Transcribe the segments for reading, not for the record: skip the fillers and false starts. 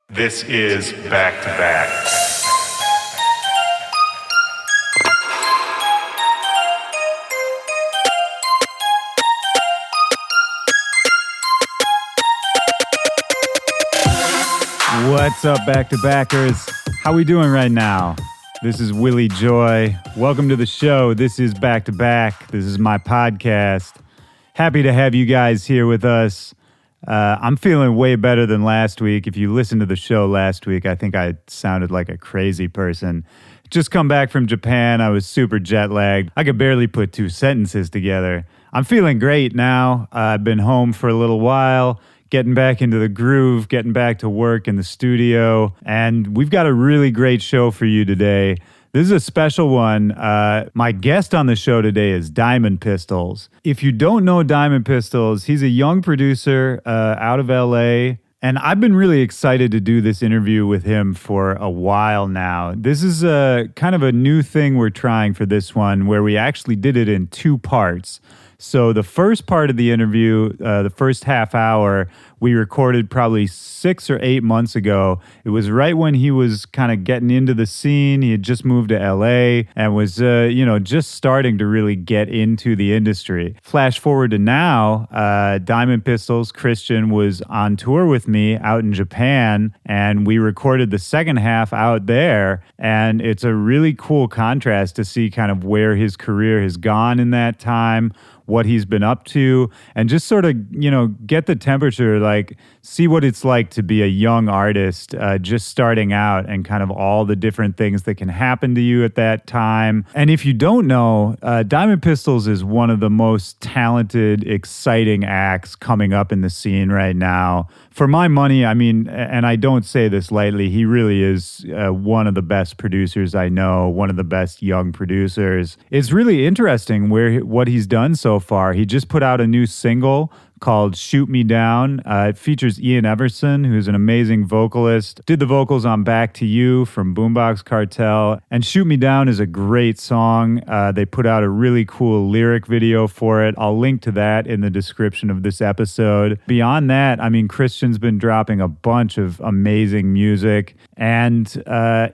This is Back to Back. What's up, back-to-backers? How we doing right now? This is Willie Joy. Welcome to the show. This is Back to Back. This is my podcast. Happy to have you guys here with us. I'm feeling way better than last week. If you listened to the show last week, I think I sounded like a crazy person. Just come back from Japan. I was super jet lagged. I could barely put two sentences together. I'm feeling great now. I've been home for a little while, getting back into the groove, getting back to work in the studio. And we've got a really great show for you today. This is a special one. My guest on the show today is Diamond Pistols. If you don't know Diamond Pistols, he's a young producer out of LA. And I've been really excited to do this interview with him for a while now. This is kind of a new thing we're trying for this one, where we actually did it in two parts. So the first part of the interview, the first half hour, we recorded probably 6 or 8 months ago. It was right when he was kind of getting into the scene. He had just moved to LA and was, just starting to really get into the industry. Flash forward to now, Diamond Pistols, Christian, was on tour with me out in Japan, and we recorded the second half out there. And it's a really cool contrast to see kind of where his career has gone in that time, what he's been up to, and just sort of, get the temperature, like see what it's like to be a young artist just starting out and kind of all the different things that can happen to you at that time. And if you don't know, Diamond Pistols is one of the most talented, exciting acts coming up in the scene right now. For my money, I mean, and I don't say this lightly, he really is one of the best producers I know, one of the best young producers. It's really interesting what he's done so far. He just put out a new single called Shoot Me Down. It features Ian Everson, who's an amazing vocalist. Did the vocals on Back to You from Boombox Cartel. And Shoot Me Down is a great song. They put out a really cool lyric video for it. I'll link to that in the description of this episode. Beyond that, I mean, Christian's been dropping a bunch of amazing music. And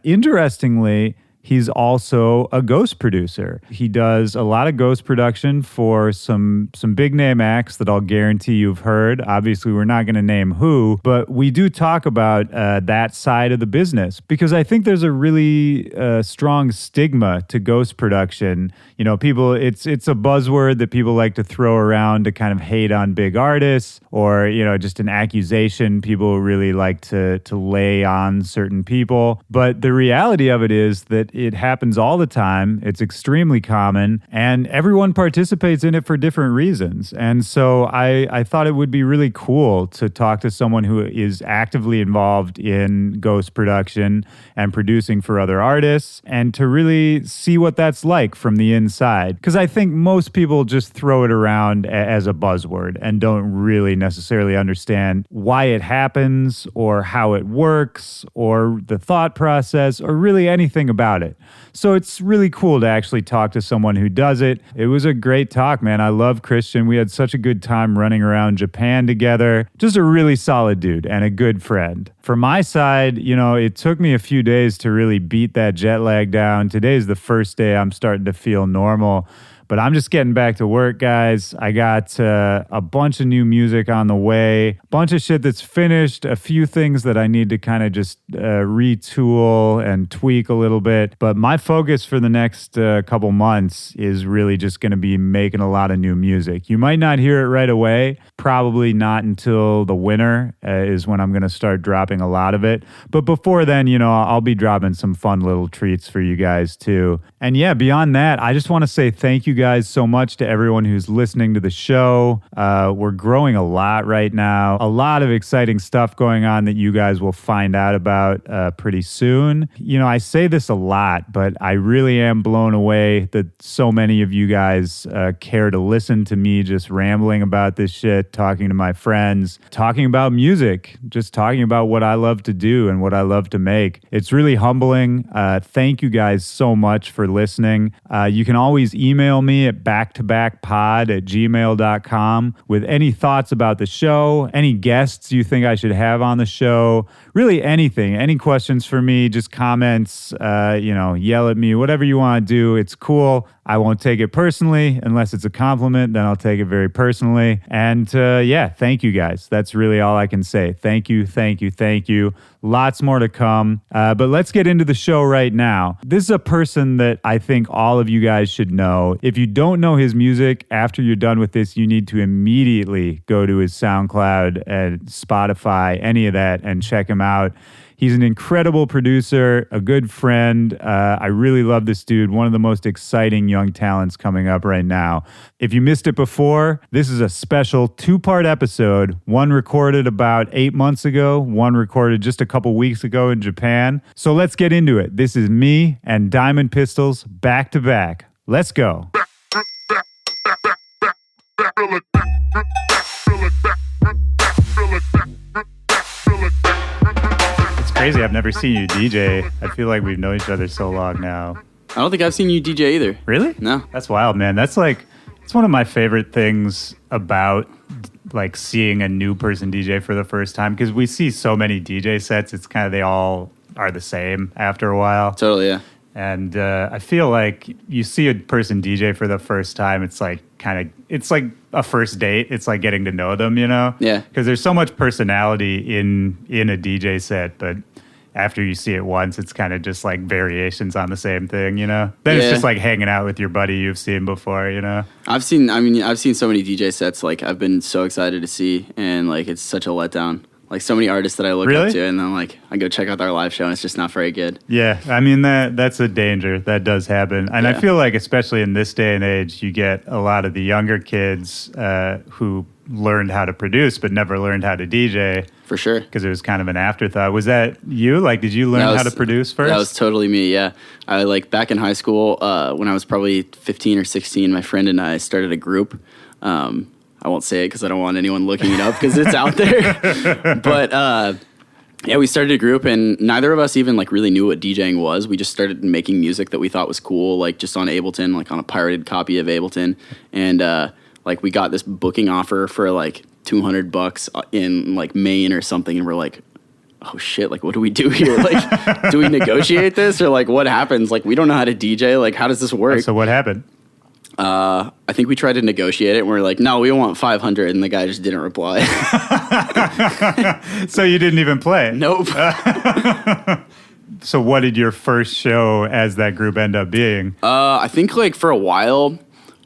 interestingly, he's also a ghost producer. He does a lot of ghost production for some big name acts that I'll guarantee you've heard. Obviously, we're not going to name who, but we do talk about that side of the business because I think there's a really strong stigma to ghost production. You know, people, it's a buzzword that people like to throw around to kind of hate on big artists, or, just an accusation people really like to lay on certain people. But the reality of it is that it happens all the time. It's extremely common, and everyone participates in it for different reasons. And so I thought it would be really cool to talk to someone who is actively involved in ghost production and producing for other artists, and to really see what that's like from the inside. Because I think most people just throw it around as a buzzword and don't really necessarily understand why it happens or how it works or the thought process or really anything about it. So it's really cool to actually talk to someone who does it. It was a great talk, man. I love Christian. We had such a good time running around Japan together. Just a really solid dude and a good friend. For my side, it took me a few days to really beat that jet lag down. Today's the first day I'm starting to feel normal. But I'm just getting back to work, guys. I got a bunch of new music on the way, a bunch of shit that's finished, a few things that I need to kind of just retool and tweak a little bit. But my focus for the next couple months is really just going to be making a lot of new music. You might not hear it right away. Probably not until the winter is when I'm going to start dropping a lot of it. But before then, I'll be dropping some fun little treats for you guys too. And yeah, beyond that, I just want to say thank you guys so much to everyone who's listening to the show. We're growing a lot right now. A lot of exciting stuff going on that you guys will find out about pretty soon. I say this a lot, but I really am blown away that so many of you guys care to listen to me just rambling about this shit, talking to my friends, talking about music, just talking about what I love to do and what I love to make. It's really humbling. Thank you guys so much for listening. You can always email email me at backtobackpod@gmail.com with any thoughts about the show, any guests you think I should have on the show, really anything, any questions for me, just comments, yell at me, whatever you want to do. It's cool. I won't take it personally unless it's a compliment. Then I'll take it very personally. And thank you guys. That's really all I can say. Thank you, thank you, thank you. Lots more to come. But let's get into the show right now. This is a person that I think all of you guys should know. If you don't know his music, after you're done with this, you need to immediately go to his SoundCloud and Spotify, any of that, and check him out. He's an incredible producer, a good friend. I really love this dude, one of the most exciting young talents coming up right now. If you missed it before, this is a special 2-part episode, one recorded about 8 months ago, one recorded just a couple weeks ago in Japan. So let's get into it. This is me and Diamond Pistols back to back. Let's go. Crazy, I've never seen you DJ. I feel like we've known each other so long now. I don't think I've seen you DJ either. Really? No. That's wild, man. It's one of my favorite things about like seeing a new person DJ for the first time, because we see so many DJ sets. It's kind of, they all are the same after a while. Totally, yeah. And I feel like you see a person DJ for the first time, it's like it's like a first date. It's like getting to know them, you know? Yeah. Because there's so much personality in a DJ set, but after you see it once, it's kind of just like variations on the same thing, you know? Then it's just like hanging out with your buddy you've seen before, you know? I've seen so many DJ sets, like I've been so excited to see, and like it's such a letdown. Like so many artists that I look up to, and then like I go check out their live show and it's just not very good. Yeah, I mean that's a danger. That does happen. And I feel like especially in this day and age, you get a lot of the younger kids who learned how to produce but never learned how to DJ. For sure. Because it was kind of an afterthought. Was that you? Like, did you learn how to produce first? That was totally me, yeah. I like back in high school, when I was probably 15 or 16, my friend and I started a group. I won't say it because I don't want anyone looking it up because it's out there. But we started a group, and neither of us even like really knew what DJing was. We just started making music that we thought was cool, like just on Ableton, like on a pirated copy of Ableton. And like we got this booking offer for like $200 in like Maine or something, and we're like, oh shit, like what do we do here? Like, do we negotiate this, or like what happens? Like we don't know how to DJ. Like how does this work? So what happened? I think we tried to negotiate it, and we're like, no, we want 500, and the guy just didn't reply. So you didn't even play? Nope. So what did your first show as that group end up being? I think like for a while,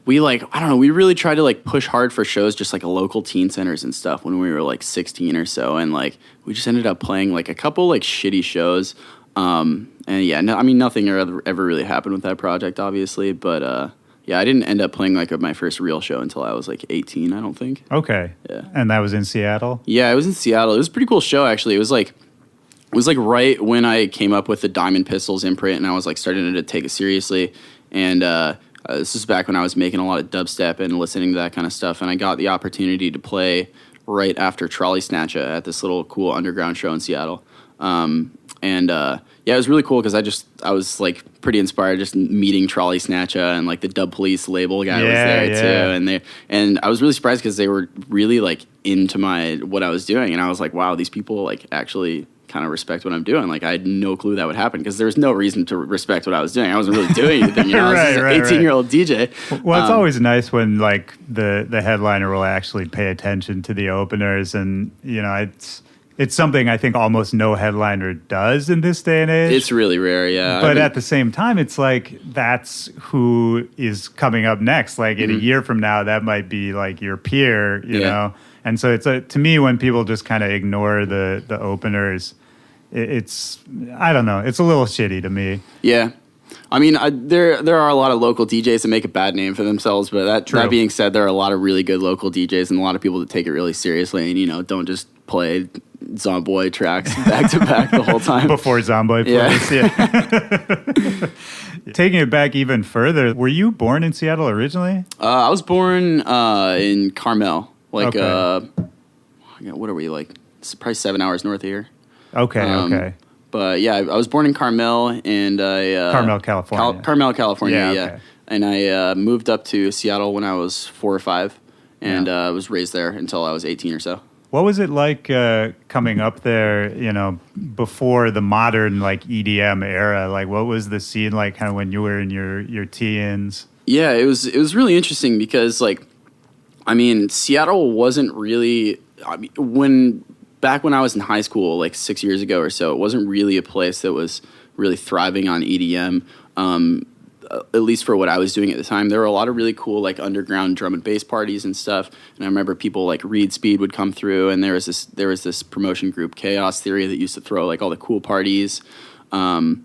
we really tried to like push hard for shows, just like a local teen centers and stuff when we were like 16 or so, and like we just ended up playing like a couple like shitty shows. And yeah, no, I mean nothing ever really happened with that project, obviously, but yeah, I didn't end up playing like my first real show until I was like 18, I don't think. Okay. Yeah. And that was in Seattle? Yeah, it was in Seattle. It was a pretty cool show, actually. It was like right when I came up with the Diamond Pistols imprint, and I was like starting to take it seriously. And this is back when I was making a lot of dubstep and listening to that kind of stuff. And I got the opportunity to play right after Trolley Snatcha at this little cool underground show in Seattle. Yeah, it was really cool because I was like pretty inspired just meeting Trolley Snatcha, and like the Dub Police label guy was there too, and I was really surprised because they were really like into what I was doing, and I was like, wow, these people like actually kind of respect what I'm doing. Like I had no clue that would happen because there was no reason to respect what I was doing. I wasn't really doing anything, you know. I was just an 18-year-old DJ. Well, it's always nice when like the headliner will actually pay attention to the openers, and you know it's something I think almost no headliner does in this day and age. It's really rare, yeah. But at the same time, it's like that's who is coming up next. Like in a year from now, that might be like your peer, you know? And so it's to me, when people just kind of ignore the openers, it's, I don't know, it's a little shitty to me. Yeah. I mean, there are a lot of local DJs that make a bad name for themselves, but that being said, there are a lot of really good local DJs and a lot of people that take it really seriously and, you know, don't just play Zomboy tracks back to back the whole time. Before Zomboy plays, yeah. Taking it back even further, were you born in Seattle originally? I was born in Carmel, like, what are we, like, it's probably 7 hours north of here. Okay. But yeah, I was born in Carmel, and Carmel, California. Carmel, California, yeah. And I moved up to Seattle when I was 4 or 5, and was raised there until I was 18 or so. What was it like coming up there, before the modern like EDM era? Like, what was the scene like kind of when you were in your teens? Yeah, it was really interesting because Seattle wasn't really back when I was in high school, like 6 years ago or so, it wasn't really a place that was really thriving on EDM. At least for what I was doing at the time, there were a lot of really cool like underground drum and bass parties and stuff. And I remember people like Reed Speed would come through, and there was this promotion group, Chaos Theory, that used to throw like all the cool parties. I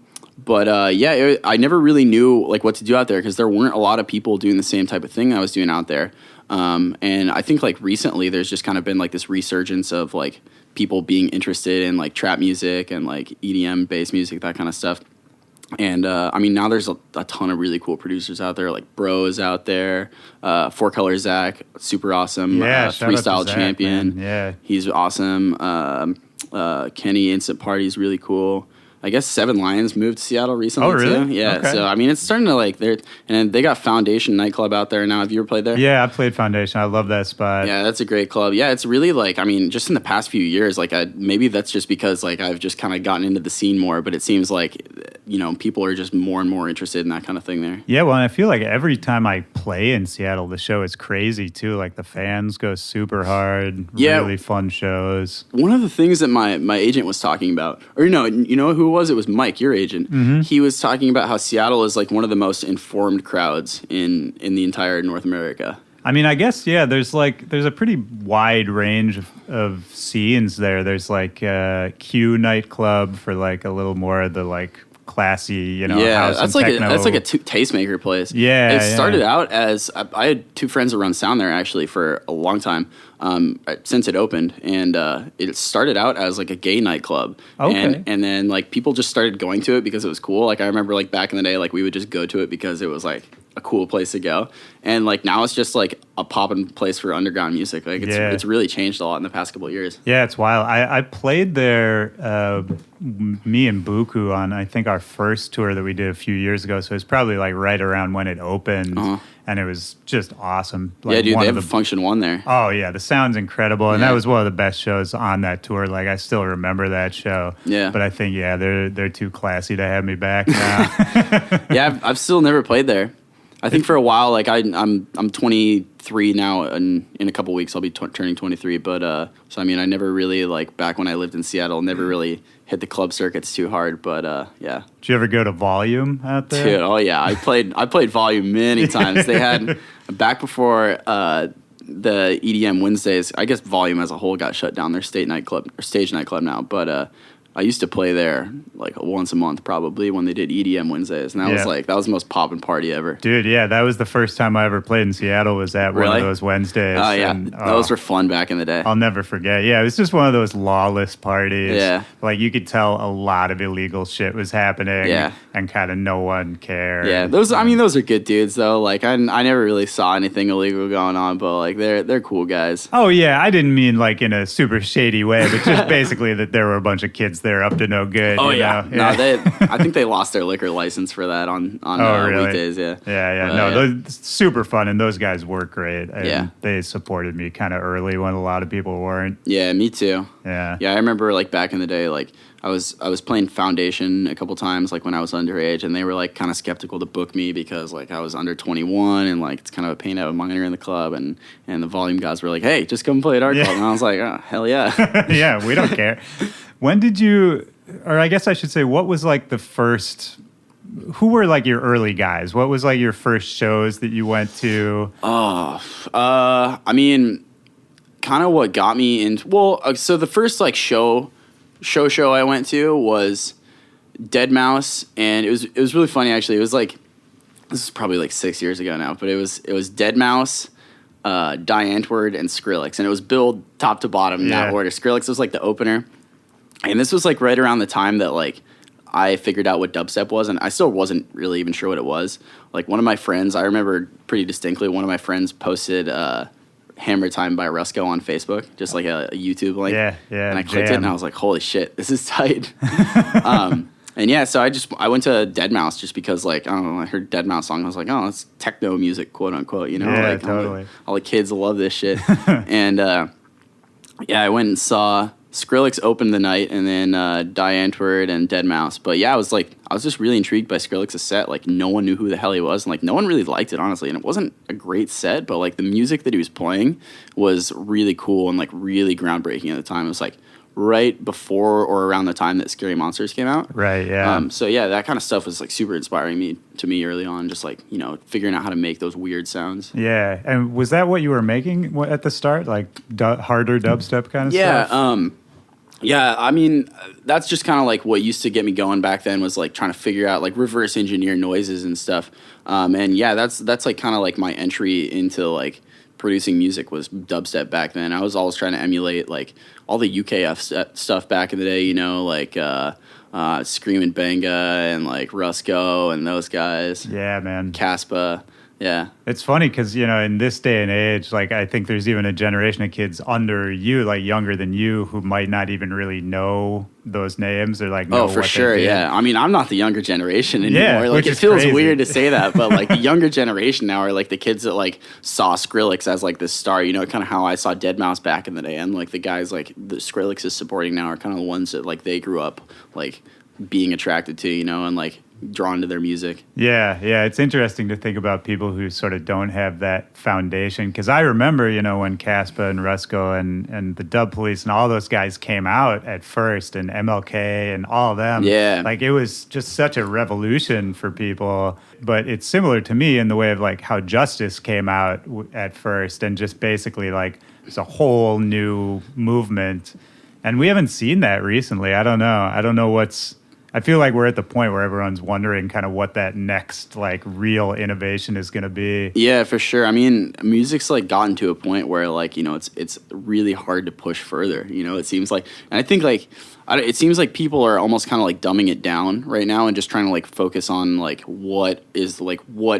never really knew like what to do out there because there weren't a lot of people doing the same type of thing I was doing out there. And I think like recently there's just kind of been like this resurgence of like people being interested in like trap music and like EDM bass music, that kind of stuff. And now there's a ton of really cool producers out there, like Bro's out there, Four Color Zach, super awesome, freestyle champion. Man. Yeah, he's awesome. Kenny Instant Party's really cool. I guess Seven Lions moved to Seattle recently. Oh, really? Too. Yeah. Okay. So it's starting to like and they got Foundation nightclub out there now. Have you ever played there? Yeah, I played Foundation. I love that spot. Yeah, that's a great club. Yeah, it's really like just in the past few years, like maybe that's just because like I've just kind of gotten into the scene more, but it seems like people are just more and more interested in that kind of thing there. Yeah, well, and I feel like every time I play in Seattle, the show is crazy too. Like the fans go super hard. Yeah, really fun shows. One of the things that my agent was talking about, or you know who it was? It was Mike, your agent. Mm-hmm. He was talking about how Seattle is like one of the most informed crowds in the entire North America. I guess, yeah, there's a pretty wide range of scenes there. There's like Q nightclub for like a little more of the like classy, house that's and like techno. That's like a tastemaker place. Yeah, it started out as I had two friends that run sound there actually for a long time. Since it opened, and it started out as like a gay nightclub, okay. and then like people just started going to it because it was cool. Like I remember like back in the day, like we would just go to it because it was like a cool place to go, and like now it's just like a poppin' place for underground music. Like it's really changed a lot in the past couple of years. Yeah, it's wild. I played there, me and Buku on I think our first tour that we did a few years ago. So it's probably like right around when it opened. Uh-huh. And it was just awesome. Like yeah, dude, they have a Function 1 there. Oh, yeah, the sound's incredible. And that was one of the best shows on that tour. Like, I still remember that show. Yeah. But I think, they're too classy to have me back now. Yeah, I've still never played there. I think for a while, like, I'm 23 now, and in a couple weeks I'll be turning 23. But, I never really, like, back when I lived in Seattle, never really hit the club circuits too hard, but yeah. Did you ever go to Volume out there? Dude, oh yeah, I played Volume many times. They had back before the EDM Wednesdays. I guess Volume as a whole got shut down. Their stage nightclub now, but I used to play there like once a month probably when they did EDM Wednesdays, and that was the most poppin' party ever. Dude, yeah, that was the first time I ever played in Seattle. Was at one of those Wednesdays. Oh yeah, those were fun back in the day. I'll never forget. Yeah, it was just one of those lawless parties. Yeah, like you could tell a lot of illegal shit was happening. Yeah, and kind of no one cared. Yeah, those are good dudes though. Like I never really saw anything illegal going on, but like they're cool guys. Oh yeah, I didn't mean like in a super shady way, but just basically that there were a bunch of kids there up to no good. Oh yeah. No, I think they lost their liquor license for that on really? weekdays. Yeah. Yeah. Those super fun, and those guys were great. And they supported me kind of early when a lot of people weren't. Yeah, me too. Yeah. I remember like back in the day, like I was playing Foundation a couple times, like when I was underage, and they were like kind of skeptical to book me because like I was under 21 and like it's kind of a pain to have a minor in the club, and the Volume guys were like, hey, just come play at our club, and I was like, oh hell yeah. Yeah, we don't care. When did you? Or I guess I should say, what was like the first? Who were like your early guys? What was like your first shows that you went to? Kind of what got me into. Well, so the first like show I went to was Deadmau5, and it was really funny actually. It was like this is probably like 6 years ago now, but it was Deadmau5, Die Antwoord, and Skrillex, and it was billed top to bottom in that order. Skrillex was like the opener. And this was like right around the time that like I figured out what dubstep was, and I still wasn't really even sure what it was. Like one of my friends, I remember pretty distinctly, one of my friends posted Hammer Time by Rusko on Facebook, just like a YouTube link. Yeah. And I clicked it, and I was like, holy shit, this is tight. And yeah, so I went to Deadmau5 just because, like, I don't know, I heard Deadmau5 song. I was like, oh, it's techno music, quote unquote, you know? Yeah, like, totally. All the kids love this shit. And yeah, I went and saw Skrillex open the night, and then Die Antwoord and Deadmau5. But yeah, I was just really intrigued by Skrillex's set. Like, no one knew who the hell he was, and like no one really liked it, honestly. And it wasn't a great set, but like the music that he was playing was really cool and like really groundbreaking at the time. It was like right before or around the time that Scary Monsters came out. Right, yeah. So yeah, that kind of stuff was like super inspiring to me early on, just like, you know, figuring out how to make those weird sounds. Yeah, and was that what you were making at the start, like harder dubstep kind of yeah, stuff? Yeah, I mean, that's just kind of like what used to get me going back then, was like trying to figure out like reverse engineer noises and stuff. And yeah, that's like kind of like my entry into like producing music was dubstep back then. I was always trying to emulate like all the UKF stuff back in the day, you know, like Scream and Banga and like Rusko and those guys. Yeah, man. Caspa. Yeah. It's funny because, you know, in this day and age, like, I think there's even a generation of kids under you, like, younger than you, who might not even really know those names or, like, know for what sure, they did. yeah. I mean, I'm not the younger generation anymore. Yeah, like, which it is feels crazy. weird to say that, but, like, the younger generation now are, like, the kids that, like, saw Skrillex as, like, this star, you know, kind of how I saw Deadmau5 back in the day, and, like, the guys, like, the Skrillex is supporting now are kind of the ones that, like, they grew up, like, being attracted to, you know, and, like, drawn to their music. Yeah, it's interesting to think about people who sort of don't have that foundation. Because I remember, you know, when Caspa and Rusko and the Dub Police and all those guys came out at first, and MLK and all of them. Yeah. Like, it was just such a revolution for people. But it's similar to me in the way of, like, how Justice came out at first, and just basically, like, it's a whole new movement. And we haven't seen that recently. I don't know I feel like we're at the point where everyone's wondering kind of what that next, like, real innovation is going to be. Yeah, for sure. I mean, music's, like, gotten to a point where, like, you know, it's really hard to push further, you know, it seems like. And I think, like, it seems like people are almost kind of, like, dumbing it down right now and just trying to, like, focus on, like, what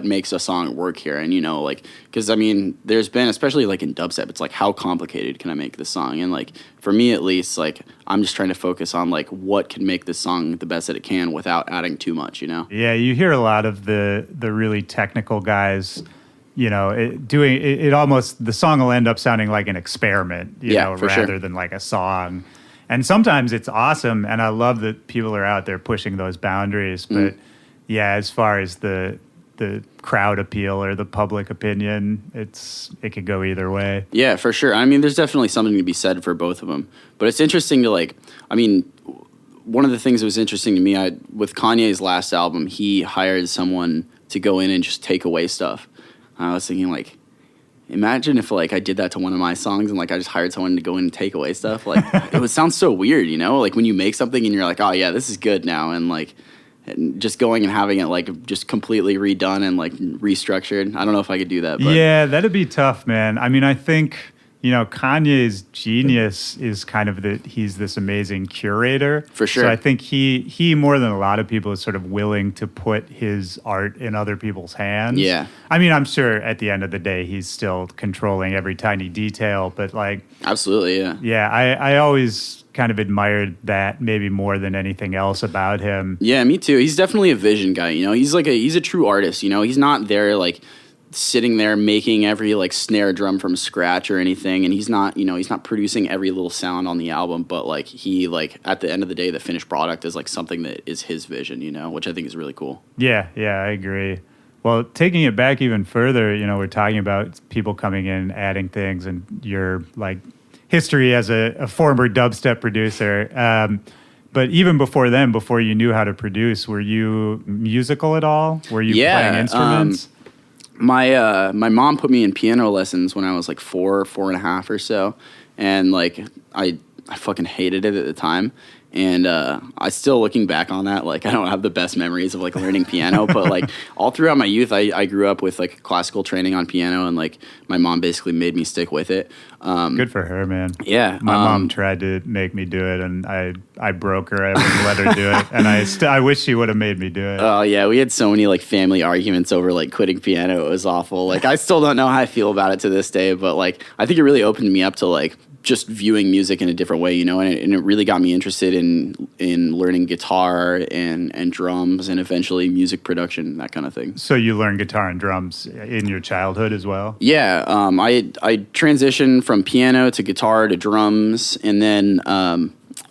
makes a song work here. And, you know, like, because, I mean, there's been, especially, like, in dubstep, it's, like, how complicated can I make this song? And, like, for me, at least, like, I'm just trying to focus on, like, what can make this song the best that it can without adding too much, you know? Yeah, you hear a lot of the really technical guys, you know, it almost, the song will end up sounding like an experiment, you know, rather than like a song. And sometimes it's awesome, and I love that people are out there pushing those boundaries. But yeah, as far as the crowd appeal or the public opinion, it could go either way. Yeah, for sure. I mean, there's definitely something to be said for both of them. But it's interesting to, like, I mean, one of the things that was interesting to me, with Kanye's last album, he hired someone to go in and just take away stuff. I was thinking, like, imagine if, like, I did that to one of my songs and, like, I just hired someone to go in and take away stuff. Like, it would sound so weird, you know? Like, when you make something and you're like, oh, yeah, this is good now. And, like, just going and having it, like, just completely redone and, like, restructured. I don't know if I could do that. But. Yeah, that'd be tough, man. I mean, I think, you know, Kanye's genius is kind of that he's this amazing curator. For sure. So I think he more than a lot of people is sort of willing to put his art in other people's hands. Yeah. I mean, I'm sure at the end of the day, he's still controlling every tiny detail, but, like... Absolutely, yeah. Yeah, I always kind of admired that maybe more than anything else about him. Yeah, me too. He's definitely a vision guy, you know? He's a true artist, you know? He's not there, like, sitting there making every, like, snare drum from scratch or anything, and he's not producing every little sound on the album, but, like, he, like, at the end of the day, the finished product is, like, something that is his vision, you know, which I think is really cool. Yeah, I agree. Well, taking it back even further, you know, we're talking about people coming in, adding things, and your, like, history as a former dubstep producer. But even before then, before you knew how to produce, were you musical at all? Were you playing instruments? My mom put me in piano lessons when I was like 4.5 or so, and like I fucking hated it at the time. And I still, looking back on that, like, I don't have the best memories of, like, learning piano, but, like, all throughout my youth, I grew up with, like, classical training on piano, and, like, my mom basically made me stick with it. Good for her, man. Yeah. My mom tried to make me do it, and I broke her. I wouldn't let her do it, and I wish she would have made me do it. Oh, yeah, we had so many, like, family arguments over, like, quitting piano. It was awful. Like, I still don't know how I feel about it to this day, but, like, I think it really opened me up to, like, just viewing music in a different way, you know, and it really got me interested in learning guitar and drums and eventually music production, that kind of thing. So you learned guitar and drums in your childhood as well? Yeah, I transitioned from piano to guitar to drums, and then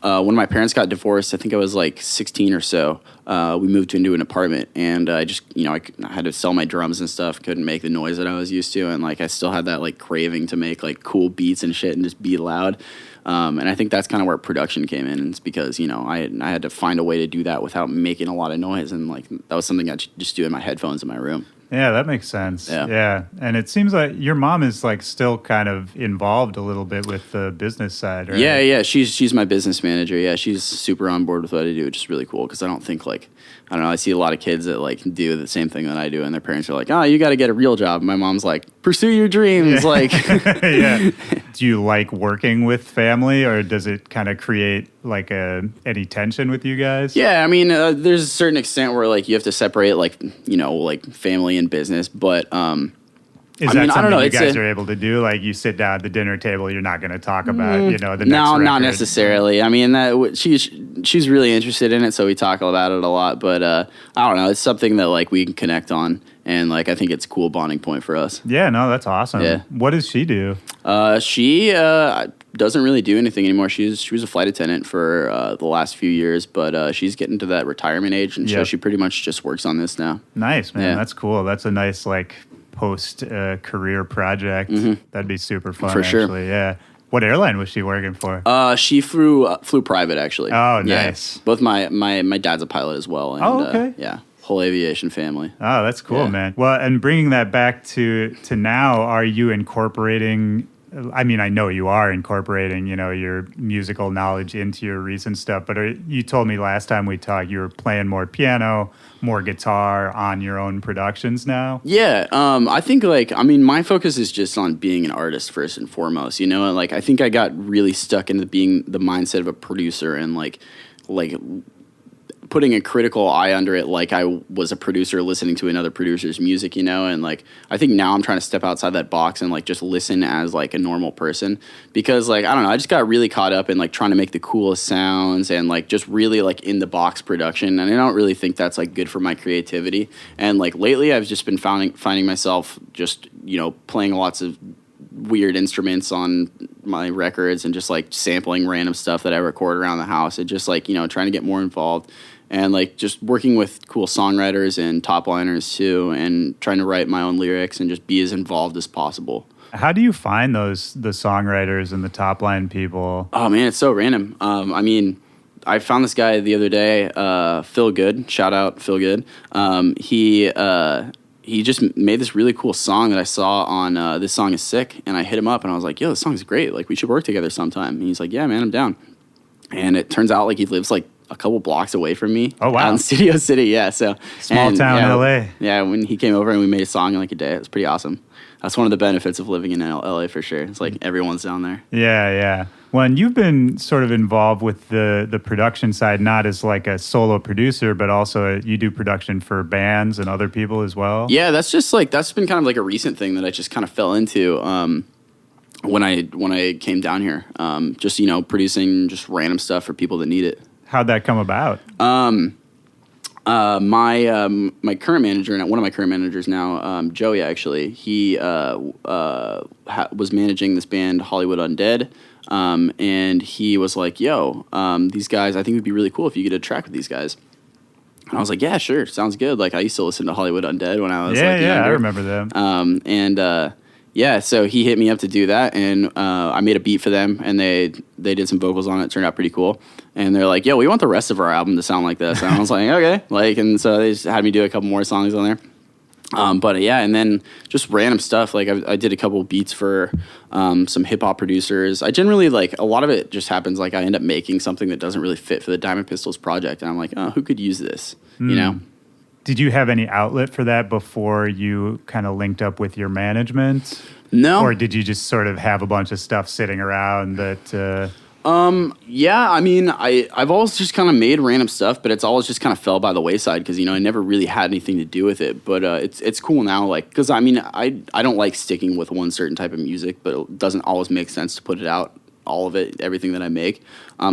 when my parents got divorced, I think I was like 16 or so, we moved into an apartment, and I just, you know, I had to sell my drums and stuff, couldn't make the noise that I was used to, and like I still had that like craving to make like cool beats and shit and just be loud. And I think that's kind of where production came in. It's because, you know, I had to find a way to do that without making a lot of noise, and like that was something I just do in my headphones in my room. Yeah, that makes sense. Yeah. And it seems like your mom is like still kind of involved a little bit with the business side, right? Yeah. She's my business manager. Yeah, she's super on board with what I do, which is really cool because I don't think like, I don't know, I see a lot of kids that like do the same thing that I do, and their parents are like, oh, you got to get a real job. My mom's like, pursue your dreams. Yeah. Like, yeah. Do you like working with family, or does it kind of create like any tension with you guys? Yeah, I mean, there's a certain extent where like you have to separate like, you know, like family and business, but Is that something you guys are able to do? Like you sit down at the dinner table, you're not going to talk about, you know, the next record? No, not necessarily. I mean, she's really interested in it, so we talk about it a lot. But I don't know, it's something that like we can connect on, and like I think it's a cool bonding point for us. Yeah, no, that's awesome. Yeah. What does she do? She doesn't really do anything anymore. She was a flight attendant for the last few years, but she's getting to that retirement age, and so she pretty much just works on this now. Nice, man. Yeah. That's cool. That's a nice like post-career project. That'd be super fun, for sure. Actually. Yeah. What airline was she working for? She flew private, actually. Oh, nice. Yeah. Both my dad's a pilot as well. And, okay. Yeah, whole aviation family. Oh, that's cool, man. Well, and bringing that back to now, are you incorporating? I mean, I know you are incorporating, you know, your musical knowledge into your recent stuff, but you told me last time we talked you were playing more piano, more guitar on your own productions now? Yeah, I think, like, I mean, my focus is just on being an artist first and foremost, you know? And, like, I think I got really stuck into being the mindset of a producer and, like putting a critical eye under it, like I was a producer listening to another producer's music, you know? And like, I think now I'm trying to step outside that box and like just listen as like a normal person, because like, I don't know, I just got really caught up in like trying to make the coolest sounds and like just really like in the box production. And I don't really think that's like good for my creativity. And like lately I've just been finding myself just, you know, playing lots of weird instruments on my records and just like sampling random stuff that I record around the house and just like, you know, trying to get more involved. And like just working with cool songwriters and top liners too, and trying to write my own lyrics and just be as involved as possible. How do you find the songwriters and the top line people? Oh man, it's so random. I mean, I found this guy the other day, Phil Good. Shout out Phil Good. He just made this really cool song that I saw on This Song Is Sick, and I hit him up and I was like, yo, this song's great. Like we should work together sometime. And he's like, yeah, man, I'm down. And it turns out like he lives like a couple blocks away from me. Oh, wow. Out in Studio City, yeah. So small town LA. Yeah, when he came over and we made a song in like a day, it was pretty awesome. That's one of the benefits of living in LA for sure. It's like everyone's down there. Yeah. Well, and you've been sort of involved with the production side, not as like a solo producer, but also you do production for bands and other people as well. Yeah, that's been kind of like a recent thing that I just kind of fell into when I came down here. Just, you know, producing just random stuff for people that need it. How'd that come about? My current manager, one of my current managers now, Joey, actually, he was managing this band Hollywood Undead, and he was like, yo, these guys, I think it would be really cool if you get a track with these guys. And I was like, yeah, sure, sounds good. Like I used to listen to Hollywood Undead when I was younger. I remember them. Yeah, so he hit me up to do that, and I made a beat for them, and they did some vocals on it. It turned out pretty cool. And they're like, yo, we want the rest of our album to sound like this. And I was like, okay. Like, and so they just had me do a couple more songs on there. But yeah, and then just random stuff. Like I did a couple beats for some hip hop producers. I generally like a lot of it just happens. Like I end up making something that doesn't really fit for the Diamond Pistols project, and I'm like, oh, who could use this? You know. Did you have any outlet for that before you kind of linked up with your management? No. Or did you just sort of have a bunch of stuff sitting around that... Yeah, I mean, I've always just kind of made random stuff, but it's always just kind of fell by the wayside because, you know, I never really had anything to do with it. But it's cool now, like, because, I mean, I don't like sticking with one certain type of music, but it doesn't always make sense to put it out all of it, everything that I make.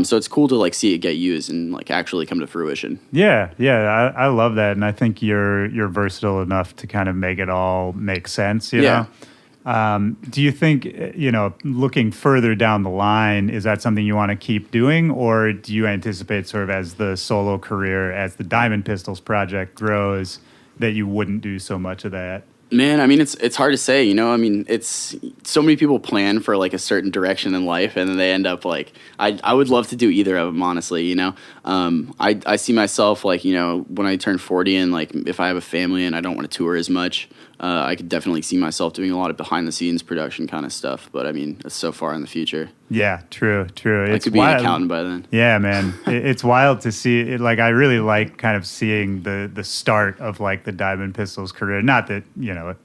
So it's cool to like see it get used and like actually come to fruition. Yeah, I love that, and I think you're versatile enough to kind of make it all make sense. You know. Do you think, looking further down the line, is that something you want to keep doing, or do you anticipate sort of as the solo career, as the Diamond Pistols project grows, that you wouldn't do so much of that? Man, I mean, it's hard to say, I mean, it's so many people plan for like a certain direction in life, and then they end up like, I would love to do either of them, honestly, I see myself like, when I turn 40 and like if I have a family and I don't want to tour as much, I could definitely see myself doing a lot of behind the scenes production kind of stuff, but I mean, it's so far in the future. Yeah, true. I could be an accountant by then. Yeah, man. It's wild to see it. Like, I really like kind of seeing the start of like the Diamond Pistols career. Not that,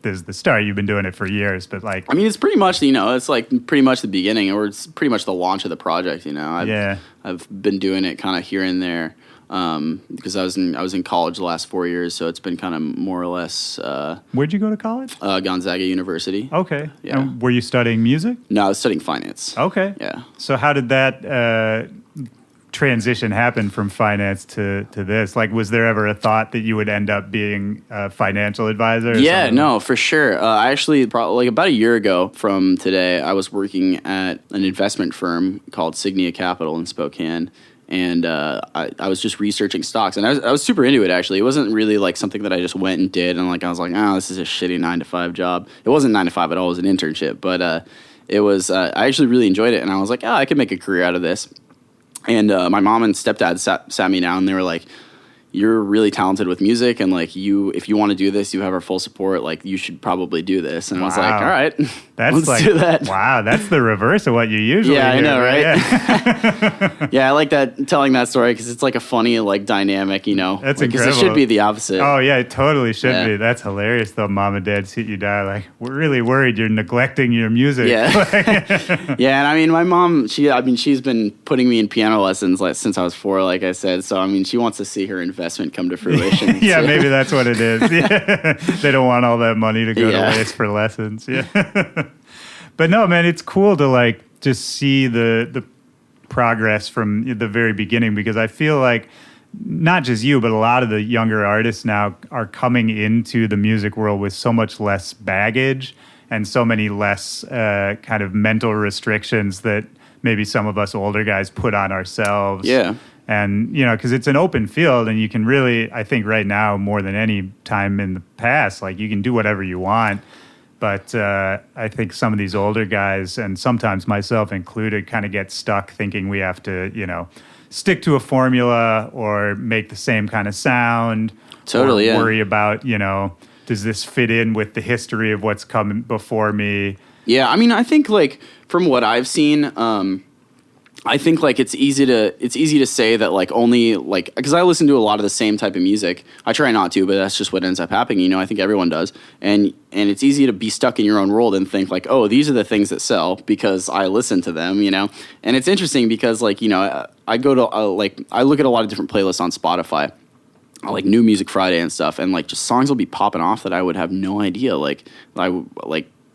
this is the start. You've been doing it for years, but like, I mean, it's pretty much, it's like pretty much the beginning, or it's pretty much the launch of the project, I've been doing it kind of here and there. Because I was in college the last 4 years, so it's been kind of more or less. Where'd you go to college? Gonzaga University. Okay. Yeah. And were you studying music? No, I was studying finance. Okay. Yeah. So how did that transition happen from finance to this? Like, was there ever a thought that you would end up being a financial advisor? Yeah, no, for sure. I actually, probably like about a year ago from today, I was working at an investment firm called Stigma Capital in Spokane. And I was just researching stocks, and I was super into it, actually. It wasn't really like something that I just went and did, and like I was like, oh, this is a shitty 9-to-5 job. It wasn't 9 to 5 at all. It was an internship, but it was. I actually really enjoyed it, and I was like, oh, I could make a career out of this. And my mom and stepdad sat me down, and they were like, you're really talented with music, and like if you want to do this, you have our full support. Like, you should probably do this. And I was like, all right, let's do that. Wow, that's the reverse of what you usually hear. I know, right? Yeah. Yeah, I like telling that story because it's like a funny like dynamic, That's like, incredible. Because it should be the opposite. Oh yeah, it totally should be. That's hilarious though. Mom and dad sit you down like, we're really worried you're neglecting your music. Yeah. Yeah, and I mean, my mom, she's been putting me in piano lessons like since I was 4, like I said. So I mean, she wants to see her investment come to fruition. Yeah, maybe that's what it is. Yeah. They don't want all that money to go to waste for lessons. Yeah. But no, man, it's cool to like just see the progress from the very beginning, because I feel like not just you, but a lot of the younger artists now are coming into the music world with so much less baggage and so many less kind of mental restrictions that maybe some of us older guys put on ourselves. Yeah. And, because it's an open field, and you can really, I think right now, more than any time in the past, like you can do whatever you want. But I think some of these older guys, and sometimes myself included, kind of get stuck thinking we have to, stick to a formula or make the same kind of sound. Totally, or worry about, does this fit in with the history of what's come before me? Yeah, I mean, I think like from what I've seen, I think like it's easy to say that like only like, because I listen to a lot of the same type of music. I try not to, but that's just what ends up happening. I think everyone does, and it's easy to be stuck in your own world and think like, oh, these are the things that sell because I listen to them. And it's interesting because like I go to I look at a lot of different playlists on Spotify, like New Music Friday and stuff, and like just songs will be popping off that I would have no idea.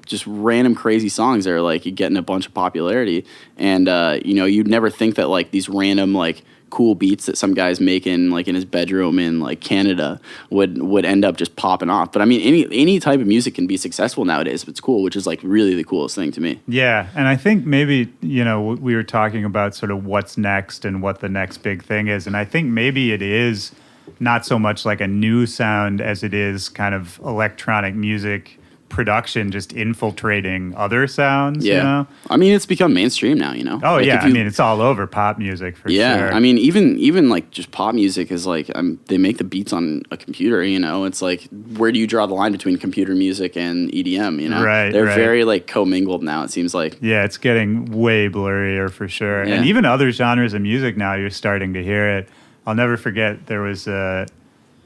Just random crazy songs that are like getting a bunch of popularity, and you'd never think that like these random like cool beats that some guy's making like in his bedroom in like Canada would end up just popping off. But I mean, any type of music can be successful nowadays if it's cool, which is like really the coolest thing to me. Yeah, and I think maybe we were talking about sort of what's next and what the next big thing is, and I think maybe it is not so much like a new sound as it is kind of electronic music production just infiltrating other sounds. Yeah. I mean, it's become mainstream now, Oh, like yeah. I mean, it's all over pop music for sure. Yeah. I mean, even like just pop music is like, they make the beats on a computer, It's like, where do you draw the line between computer music and EDM, Right. They're very like commingled now, it seems like. Yeah, it's getting way blurrier for sure. Yeah. And even other genres of music now, you're starting to hear it. I'll never forget, there was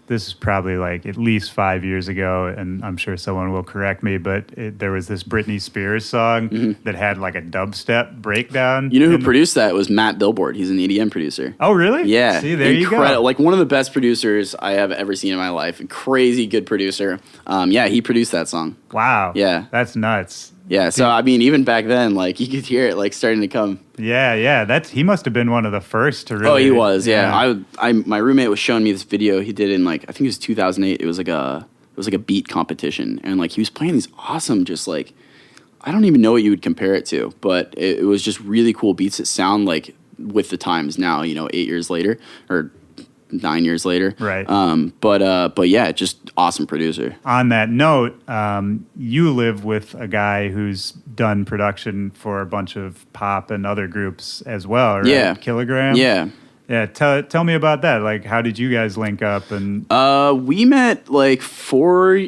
this is probably like at least 5 years ago, and I'm sure someone will correct me, but there was this Britney Spears song that had like a dubstep breakdown. You know who produced that? It was Matt Billboard. He's an EDM producer. Oh, really? Yeah. See, there you go. Like one of the best producers I have ever seen in my life. A crazy good producer. Yeah, he produced that song. Wow. Yeah. That's nuts. Yeah, so I mean, even back then, like you could hear it like starting to come. Yeah. He must have been one of the first to really. Oh, he was. Yeah. My roommate was showing me this video he did in like I think it was 2008. It was like a beat competition, and like he was playing these awesome, just like I don't even know what you would compare it to, but it was just really cool beats that sound like with the times now. 8 years later or 9 years later. Right. But yeah, just awesome producer. On that note, you live with a guy who's done production for a bunch of pop and other groups as well, right? Yeah. Kilogram? Yeah. Yeah, tell me about that. Like, how did you guys link up? And we met like 4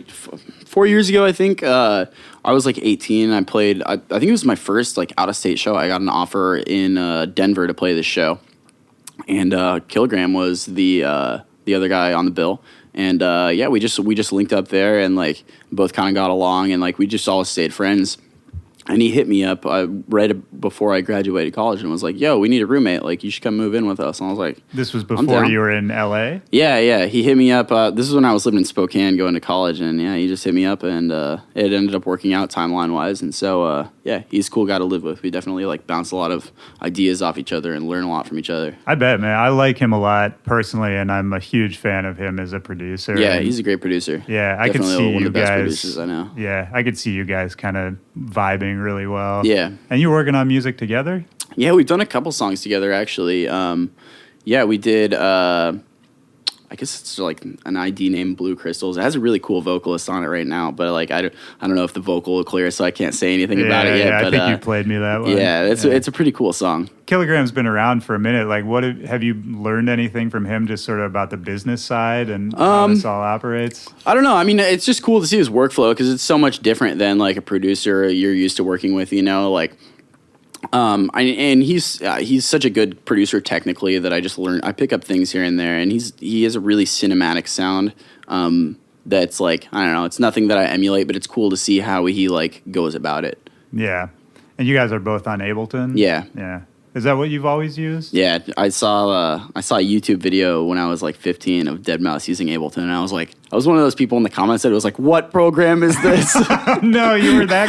years ago, I think. I was like 18. I played, I think it was my first like out-of-state show. I got an offer in Denver to play this show. And Kilogram was the other guy on the bill, and yeah, we just linked up there, and like both kind of got along, and like we just always stayed friends. And he hit me up right before I graduated college and was like, "Yo, we need a roommate. Like, you should come move in with us." And I was like, this was before you were in LA? Yeah. He hit me up. This is when I was living in Spokane, going to college, and yeah, he just hit me up, and it ended up working out timeline wise. And so yeah, he's a cool guy to live with. We definitely like bounce a lot of ideas off each other and learn a lot from each other. I bet, man. I like him a lot personally, and I'm a huge fan of him as a producer. Yeah, he's a great producer. Yeah, I could see one you of the best guys. producers I know. Yeah, I could see you guys kind of vibing really well. Yeah. And you working on music together? Yeah, we've done a couple songs together actually. Yeah, we did. I guess it's like an ID named Blue Crystals. It has a really cool vocalist on it right now, but like I don't know if the vocal will clear, so I can't say anything about it yet. Yeah, but, I think you played me that one. Yeah, it's a pretty cool song. Kilogram's been around for a minute. Like, have you learned anything from him, just sort of about the business side and how this all operates? I don't know. I mean, it's just cool to see his workflow because it's so much different than like a producer you're used to working with. Like. And he's such a good producer technically that I pick up things here and there, and he has a really cinematic sound. That's like, I don't know, it's nothing that I emulate, but it's cool to see how he like goes about it. Yeah. And you guys are both on Ableton? Yeah. Yeah. Is that what you've always used? Yeah, I saw a YouTube video when I was like 15 of Deadmau5 using Ableton, and I was one of those people in the comments that was like, "What program is this?" No, you were that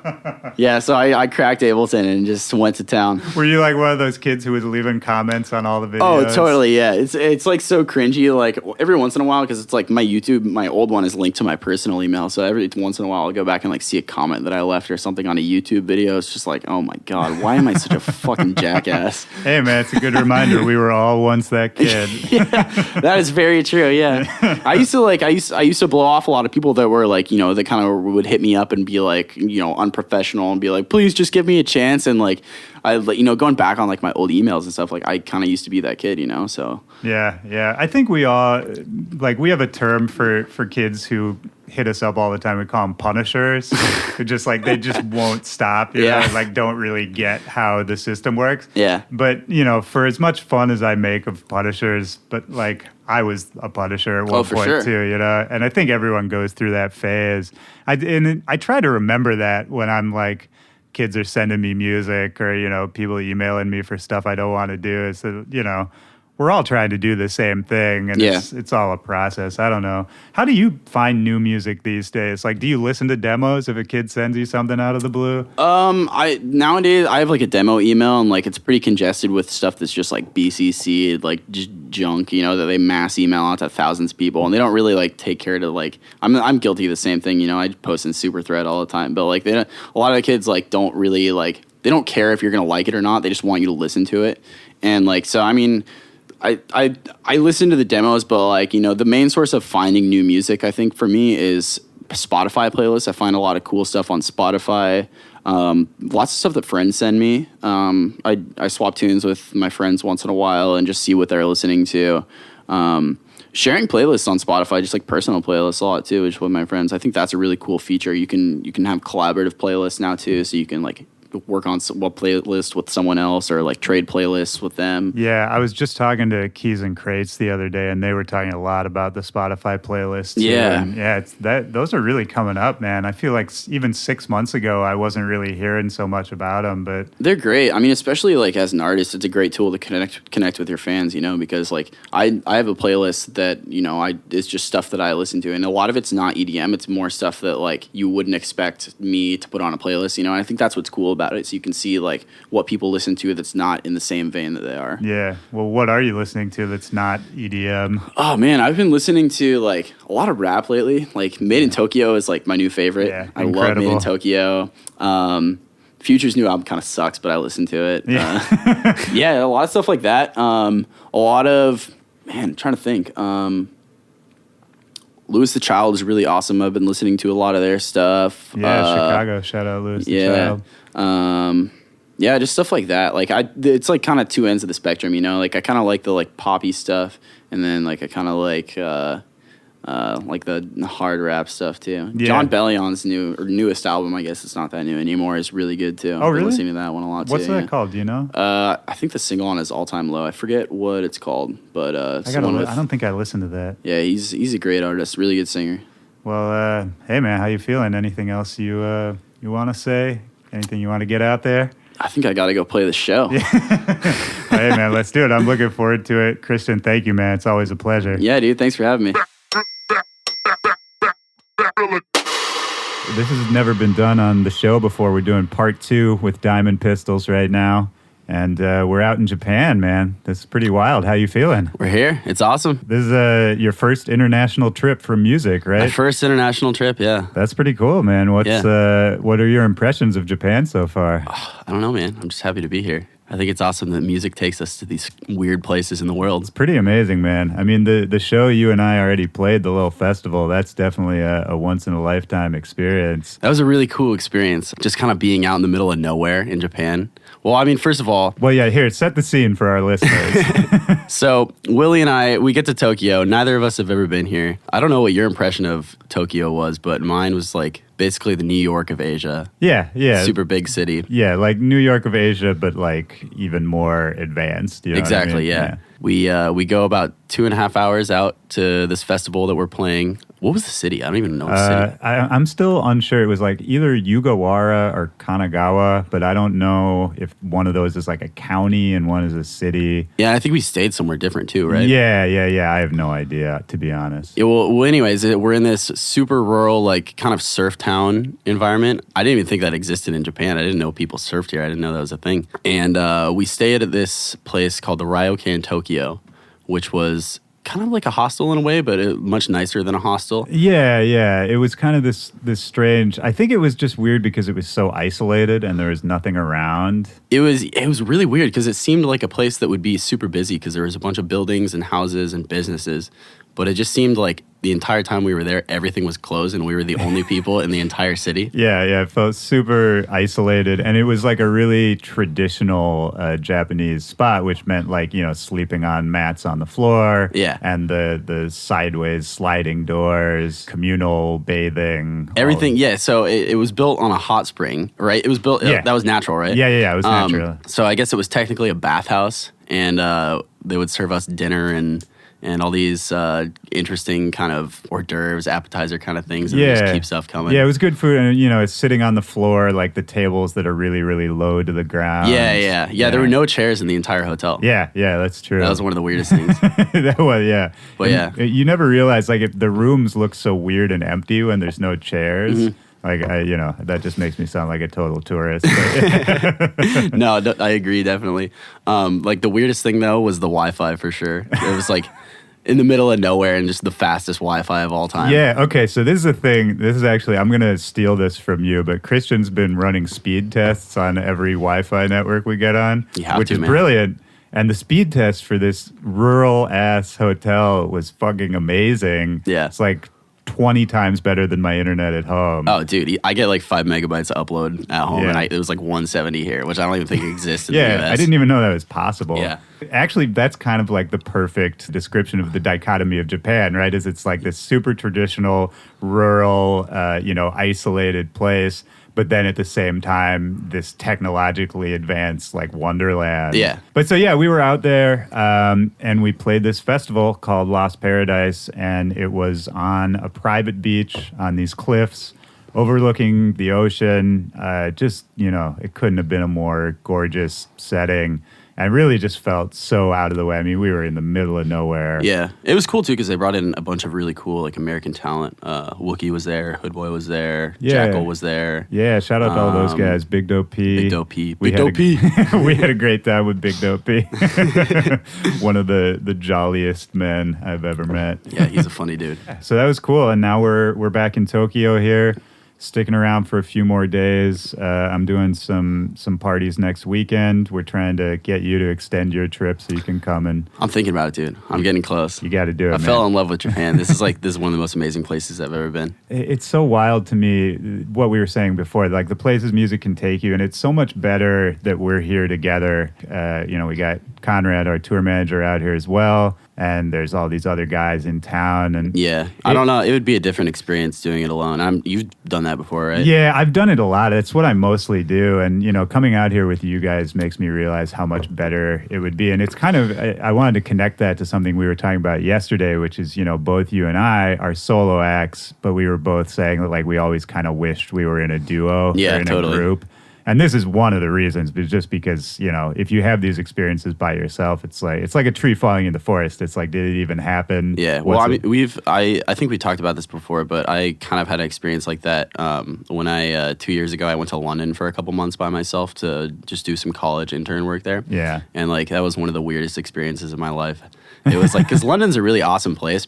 guy. Yeah, so I cracked Ableton and just went to town. Were you like one of those kids who was leaving comments on all the videos? Oh, totally. Yeah, it's like so cringy. Like every once in a while, because it's like my old one is linked to my personal email, so every once in a while I'll go back and like see a comment that I left or something on a YouTube video. It's just like, oh my god. Why am I such a fucking jackass? Hey man, it's a good reminder. We were all once that kid. Yeah, that is very true. Yeah, I used to blow off a lot of people that were like, they kind of would hit me up and be like, unprofessional and be like, please just give me a chance. And like, going back on like my old emails and stuff, like I kind of used to be that kid, so. Yeah. I think we all, like, we have a term for kids who hit us up all the time. We call them punishers. Who just like, they just won't stop, you know, like don't really get how the system works. Yeah. But, for as much fun as I make of punishers, but like I was a punisher at one point too, and I think everyone goes through that phase. I try to remember that when I'm like, kids are sending me music or, people emailing me for stuff I don't want to do. So, we're all trying to do the same thing, and it's all a process. I don't know. How do you find new music these days? Like, do you listen to demos if a kid sends you something out of the blue? Nowadays I have like a demo email, and like it's pretty congested with stuff that's just like BCC, like just junk, that they mass email out to thousands of people, and they don't really like take care to like. I'm guilty of the same thing. I post in Super Thread all the time, but like a lot of the kids like don't really like. They don't care if you're gonna like it or not. They just want you to listen to it, and like so. I mean. I listen to the demos, but like, the main source of finding new music, I think for me is Spotify playlists. I find a lot of cool stuff on Spotify. Lots of stuff that friends send me. I swap tunes with my friends once in a while and just see what they're listening to. Sharing playlists on Spotify, just like personal playlists a lot too, just with my friends. I think that's a really cool feature. You can have collaborative playlists now too, so you can like work on what playlist with someone else or like trade playlists with them. Yeah, I was just talking to Keys and Crates the other day, and they were talking a lot about the Spotify playlist. Too. Yeah. And yeah, those are really coming up, man. I feel like even 6 months ago, I wasn't really hearing so much about them, but they're great. I mean, especially like as an artist, it's a great tool to connect with your fans, you know, because like I have a playlist that, you know, it's just stuff that I listen to, and a lot of it's not EDM. It's more stuff that like you wouldn't expect me to put on a playlist, you know, and I think that's what's cool about it. So you can see like what people listen to that's not in the same vein that they are. Yeah. Well, what are you listening to that's not EDM? Oh man, I've been listening to like a lot of rap lately. Like Made in Tokyo is like my new favorite. Yeah, I love Made in Tokyo. Future's new album kind of sucks, but I listen to it. Yeah. Yeah, a lot of stuff like that. A lot of, man, I'm trying to think. Louis the Child is really awesome. I've been listening to a lot of their stuff. Yeah, Chicago. Shout out Louis the Child. Yeah, just stuff like that. Like it's like kind of two ends of the spectrum, you know. Like I kind of like the like poppy stuff, and then like I kind of like the hard rap stuff too. Yeah. John Bellion's newest album, I guess it's not that new anymore, is really good too. Oh, really? I've been listening to that one a lot too. What's that called? Do you know? I think the single on his All Time Low. I forget what it's called, but it's the one with, I don't think I listened to that. Yeah, he's a great artist, really good singer. Well, hey man, how you feeling? Anything else you want to say? Anything you want to get out there? I think I got to go play the show. Hey man, let's do it. I'm looking forward to it. Christian, thank you, man. It's always a pleasure. Yeah, dude. Thanks for having me. This has never been done on the show before. We're doing part 2 with Diamond Pistols right now. And we're out in Japan, man. This is pretty wild. How you feeling? We're here. It's awesome. This is your first international trip for music, right? My first international trip, yeah. That's pretty cool, man. What are your impressions of Japan so far? I don't know, man. I'm just happy to be here. I think it's awesome that music takes us to these weird places in the world. It's pretty amazing, man. I mean, the show you and I already played, the little festival, that's definitely a once-in-a-lifetime experience. That was a really cool experience, just kind of being out in the middle of nowhere in Japan. Well, I mean, first of all... Well, yeah, here, set the scene for our listeners. So, Willy and I, we get to Tokyo. Neither of us have ever been here. I don't know what your impression of Tokyo was, but mine was like basically the New York of Asia. Yeah. Super big city. Yeah, like New York of Asia, but like even more advanced. You know exactly, what I mean? Yeah. We go about 2.5 hours out to this festival that we're playing. What was the city? I don't even know the city. I'm still unsure. It was like either Yugawara or Kanagawa, but I don't know if one of those is like a county and one is a city. Yeah, I think we stayed somewhere different too, right? Yeah. I have no idea, to be honest. Yeah, well, anyways, we're in this super rural, like kind of surf town environment. I didn't even think that existed in Japan. I didn't know people surfed here. I didn't know that was a thing. And we stayed at this place called the Ryokan Tokyo, which was kind of like a hostel in a way, but much nicer than a hostel. Yeah. It was kind of this strange... I think it was just weird because it was so isolated and there was nothing around. It was really weird because it seemed like a place that would be super busy because there was a bunch of buildings and houses and businesses, but it just seemed like the entire time we were there, everything was closed and we were the only people in the entire city. Yeah, it felt super isolated. And it was like a really traditional Japanese spot, which meant like, you know, sleeping on mats on the floor. Yeah. And the sideways sliding doors, communal bathing. Everything, yeah. So it was built on a hot spring, right? It was built, that was natural, right? Yeah, it was natural. So I guess it was technically a bathhouse and they would serve us dinner and all these interesting kind of hors d'oeuvres, appetizer kind of things, and just keep stuff coming. Yeah, it was good food, and you know, it's sitting on the floor, like the tables that are really, really low to the ground. Yeah. There were no chairs in the entire hotel. Yeah, that's true. That was one of the weirdest things. That was, yeah. But and you never realize, like, if the rooms look so weird and empty when there's no chairs. Mm-hmm. Like, that just makes me sound like a total tourist. No, I agree, definitely. Like, the weirdest thing, though, was the Wi-Fi, for sure. It was, like, in the middle of nowhere and just the fastest Wi-Fi of all time. Yeah, okay, so this is a thing. This is actually, I'm going to steal this from you, but Christian's been running speed tests on every Wi-Fi network we get on, which is brilliant. And the speed test for this rural-ass hotel was fucking amazing. Yeah. It's like 20 times better than my internet at home. Oh, dude, I get like 5 megabytes to upload at home, and it was like 170 here, which I don't even think exists in the US. I didn't even know that was possible. Yeah. Actually, that's kind of like the perfect description of the dichotomy of Japan, right? Is it's like this super traditional, rural, isolated place, but then at the same time, this technologically advanced like wonderland. Yeah. But so yeah, we were out there and we played this festival called Lost Paradise, and it was on a private beach on these cliffs overlooking the ocean. Just, you know, it couldn't have been a more gorgeous setting. I really just felt so out of the way. I mean, we were in the middle of nowhere. Yeah, it was cool too because they brought in a bunch of really cool like American talent. Wookie was there, Hoodboy was there, Jackal was there. Yeah, shout out to all those guys. Big Dope P. Big Dope P. We Big Dope P. We had a great time with Big Dope P. One of the jolliest men I've ever met. Yeah, he's a funny dude. So that was cool, and now we're back in Tokyo here. Sticking around for a few more days. I'm doing some parties next weekend. We're trying to get you to extend your trip so you can come, and I'm thinking about it, dude. I'm getting close. you got to do it, I man. fell in love with Japan. This is one of the most amazing places I've ever been. It's so wild to me what we were saying before, like the places music can take you, and it's so much better that we're here together. You know, we got Conrad, our tour manager, out here as well, and there's all these other guys in town. And Yeah, I don't know. It would be a different experience doing it alone. You've done that before, right? Yeah, I've done it a lot. It's what I mostly do. And, you know, coming out here with you guys makes me realize how much better it would be. And it's kind of, I wanted to connect that to something we were talking about yesterday, which is, you know, both you and I are solo acts, but we were both saying that, like, we always kind of wished we were in a duo or in totally. a group. And this is one of the reasons, but just because, you know, if you have these experiences by yourself, it's like a tree falling in the forest. It's like, did it even happen? Yeah. Well, I mean, I think we talked about this before, but I kind of had an experience like that when 2 years ago, I went to London for a couple months by myself to just do some college intern work there. Yeah. And like, that was one of the weirdest experiences of my life. It was like, because London's a really awesome place.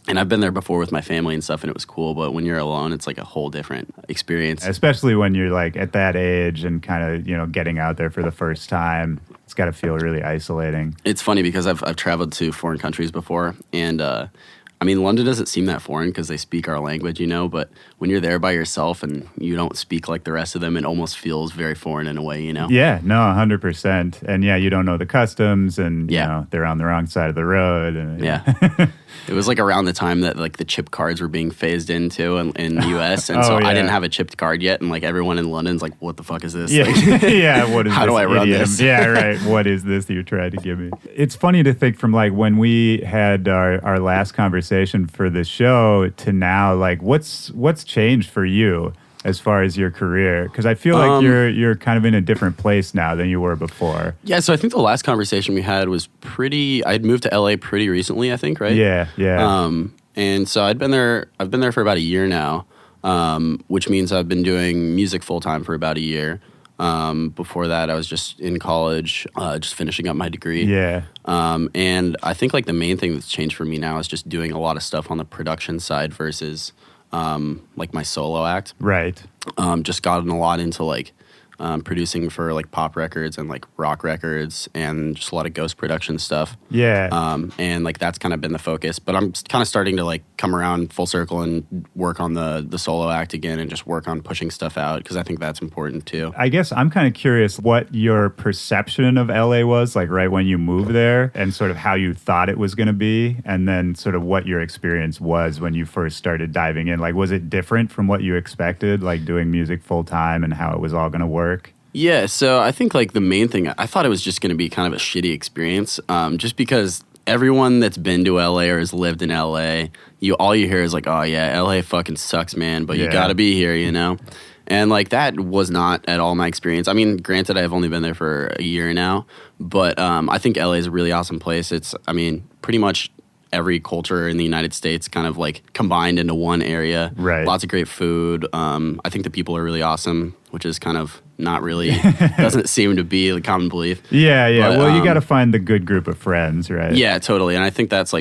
And I've been there before with my family and stuff, and it was cool. But when you're alone, it's like a whole different experience. Especially when you're like at that age and kind of, you know, getting out there for the first time. It's got to feel really isolating. It's funny because I've traveled to foreign countries before, and I mean, London doesn't seem that foreign because they speak our language, you know, but when you're there by yourself and you don't speak like the rest of them, it almost feels very foreign in a way, you know? Yeah, no, 100%. And yeah, you don't know the customs, and, you know, they're on the wrong side of the road. And, yeah. It was like around the time that like the chip cards were being phased into in the US, and so I didn't have a chipped card yet, and like everyone in London's like, what the fuck is this? Yeah, Like, yeah. What is how this do I run idiom? this? Yeah, right. What is this that you're trying to give me? It's funny to think from like when we had our last conversation for the show to now, like what's changed for you as far as your career? Because I feel like you're kind of in a different place now than you were before. Yeah, so I think the last conversation we had was I'd moved to LA pretty recently, I think, right? Yeah, yeah. And so I've been there for about a year now, which means I've been doing music full time for about a year. Before that, I was just in college, just finishing up my degree. Yeah. And I think like the main thing that's changed for me now is just doing a lot of stuff on the production side versus like my solo act. Right. Just gotten a lot into like producing for like pop records and like rock records and just a lot of ghost production stuff. Yeah. And like that's kind of been the focus, but I'm kind of starting to like come around full circle and work on the solo act again and just work on pushing stuff out because I think that's important too. I guess I'm kind of curious what your perception of LA was like right when you moved there, and sort of how you thought it was going to be, and then sort of what your experience was when you first started diving in. Like, was it different from what you expected, like doing music full time and how it was all going to work? Yeah, so I think like the main thing, I thought it was just going to be kind of a shitty experience, just because everyone that's been to LA or has lived in LA, all you hear is like, oh yeah, LA fucking sucks, man, but you got to be here, you know? And like that was not at all my experience. I mean, granted, I've only been there for a year now, but I think LA is a really awesome place. It's, I mean, pretty much every culture in the United States kind of like combined into one area. Right. Lots of great food. I think the people are really awesome, which is kind of not really, doesn't seem to be the common belief. Yeah, yeah. But, well, you got to find the good group of friends, right? Yeah, totally. And I think that's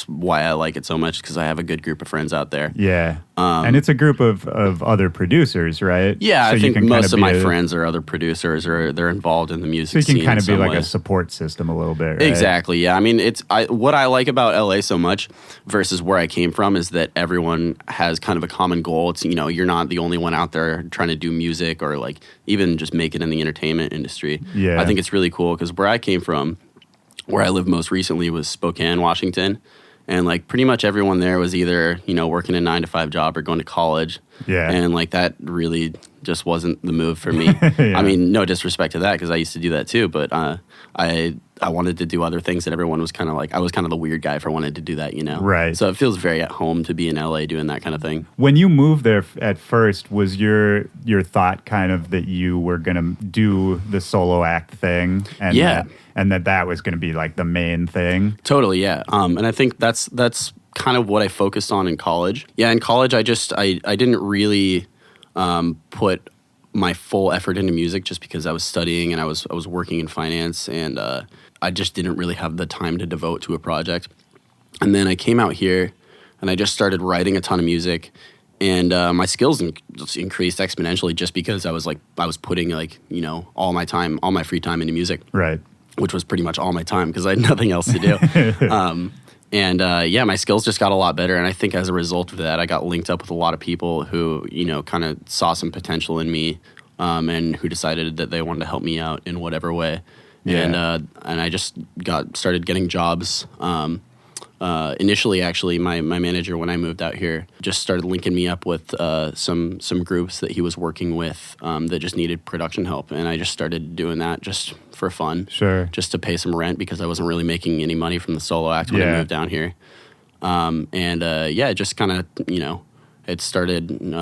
why I like it so much, because I have a good group of friends out there. Yeah. And it's a group of other producers, right? Yeah, so I think you can most of my friends friends are other producers, or they're involved in the music So you scene. can kind of be like way. a support system a little bit, right? Exactly, yeah. I mean, what I like about LA so much versus where I came from is that everyone has kind of a common goal. It's, you know, you're not the only one out there trying to do music or like even just make it in the entertainment industry. Yeah. I think it's really cool because where I came from, where I lived most recently was Spokane, Washington. And like pretty much everyone there was either, working a 9-to-5 job or going to college. Yeah. And like that really just wasn't the move for me. Yeah. I mean, no disrespect to that because I used to do that too, but I wanted to do other things that everyone was kind of like, I was kind of the weird guy for wanting to do that, Right. So it feels very at home to be in LA doing that kind of thing. When you moved there at first, was your thought kind of that you were going to do the solo act thing? And Yeah. that was going to be like the main thing? Totally, yeah. And I think that's kind of what I focused on in college. Yeah, in college, I didn't really put my full effort into music just because I was studying and I was working in finance, and I just didn't really have the time to devote to a project. And then I came out here and I just started writing a ton of music, and my skills increased exponentially just because I was putting all my free time into music. Right. Which was pretty much all my time because I had nothing else to do. My skills just got a lot better. And I think as a result of that, I got linked up with a lot of people who, kind of saw some potential in me and who decided that they wanted to help me out in whatever way. Yeah. And I just started getting jobs. Initially, actually, my manager, when I moved out here, just started linking me up with some groups that he was working with that just needed production help. And I just started doing that just for fun. Sure. Just to pay some rent because I wasn't really making any money from the solo act when I moved down here. It just kind of, it started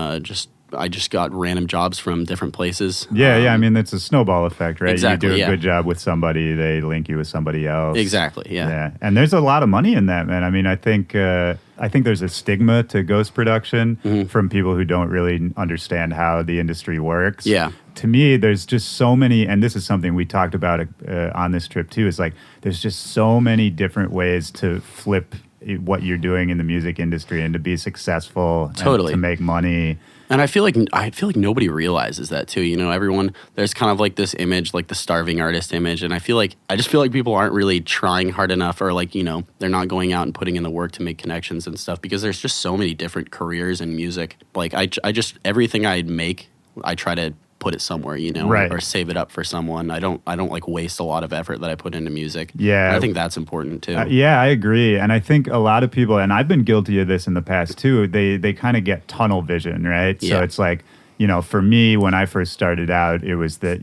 I just got random jobs from different places. Yeah. I mean, it's a snowball effect, right? Exactly, you do a good job with somebody, they link you with somebody else. Exactly, yeah. And there's a lot of money in that, man. I mean, I think there's a stigma to ghost production from people who don't really understand how the industry works. Yeah. To me, there's just so many, and this is something we talked about on this trip too, is like there's just so many different ways to flip what you're doing in the music industry and to be successul Totally. and to make money. And I feel like nobody realizes that too. Everyone, there's kind of like this image, like the starving artist image, and I just feel like people aren't really trying hard enough, or like they're not going out and putting in the work to make connections and stuff, because there's just so many different careers in music. Like I just everything I make, I try to put it somewhere, Right. or save it up for someone. I don't like waste a lot of effort that I put into music. Yeah. And I think that's important too. Yeah, I agree. And I think a lot of people, and I've been guilty of this in the past too, they kind of get tunnel vision, right? Yeah. So it's like, for me, when I first started out, it was that,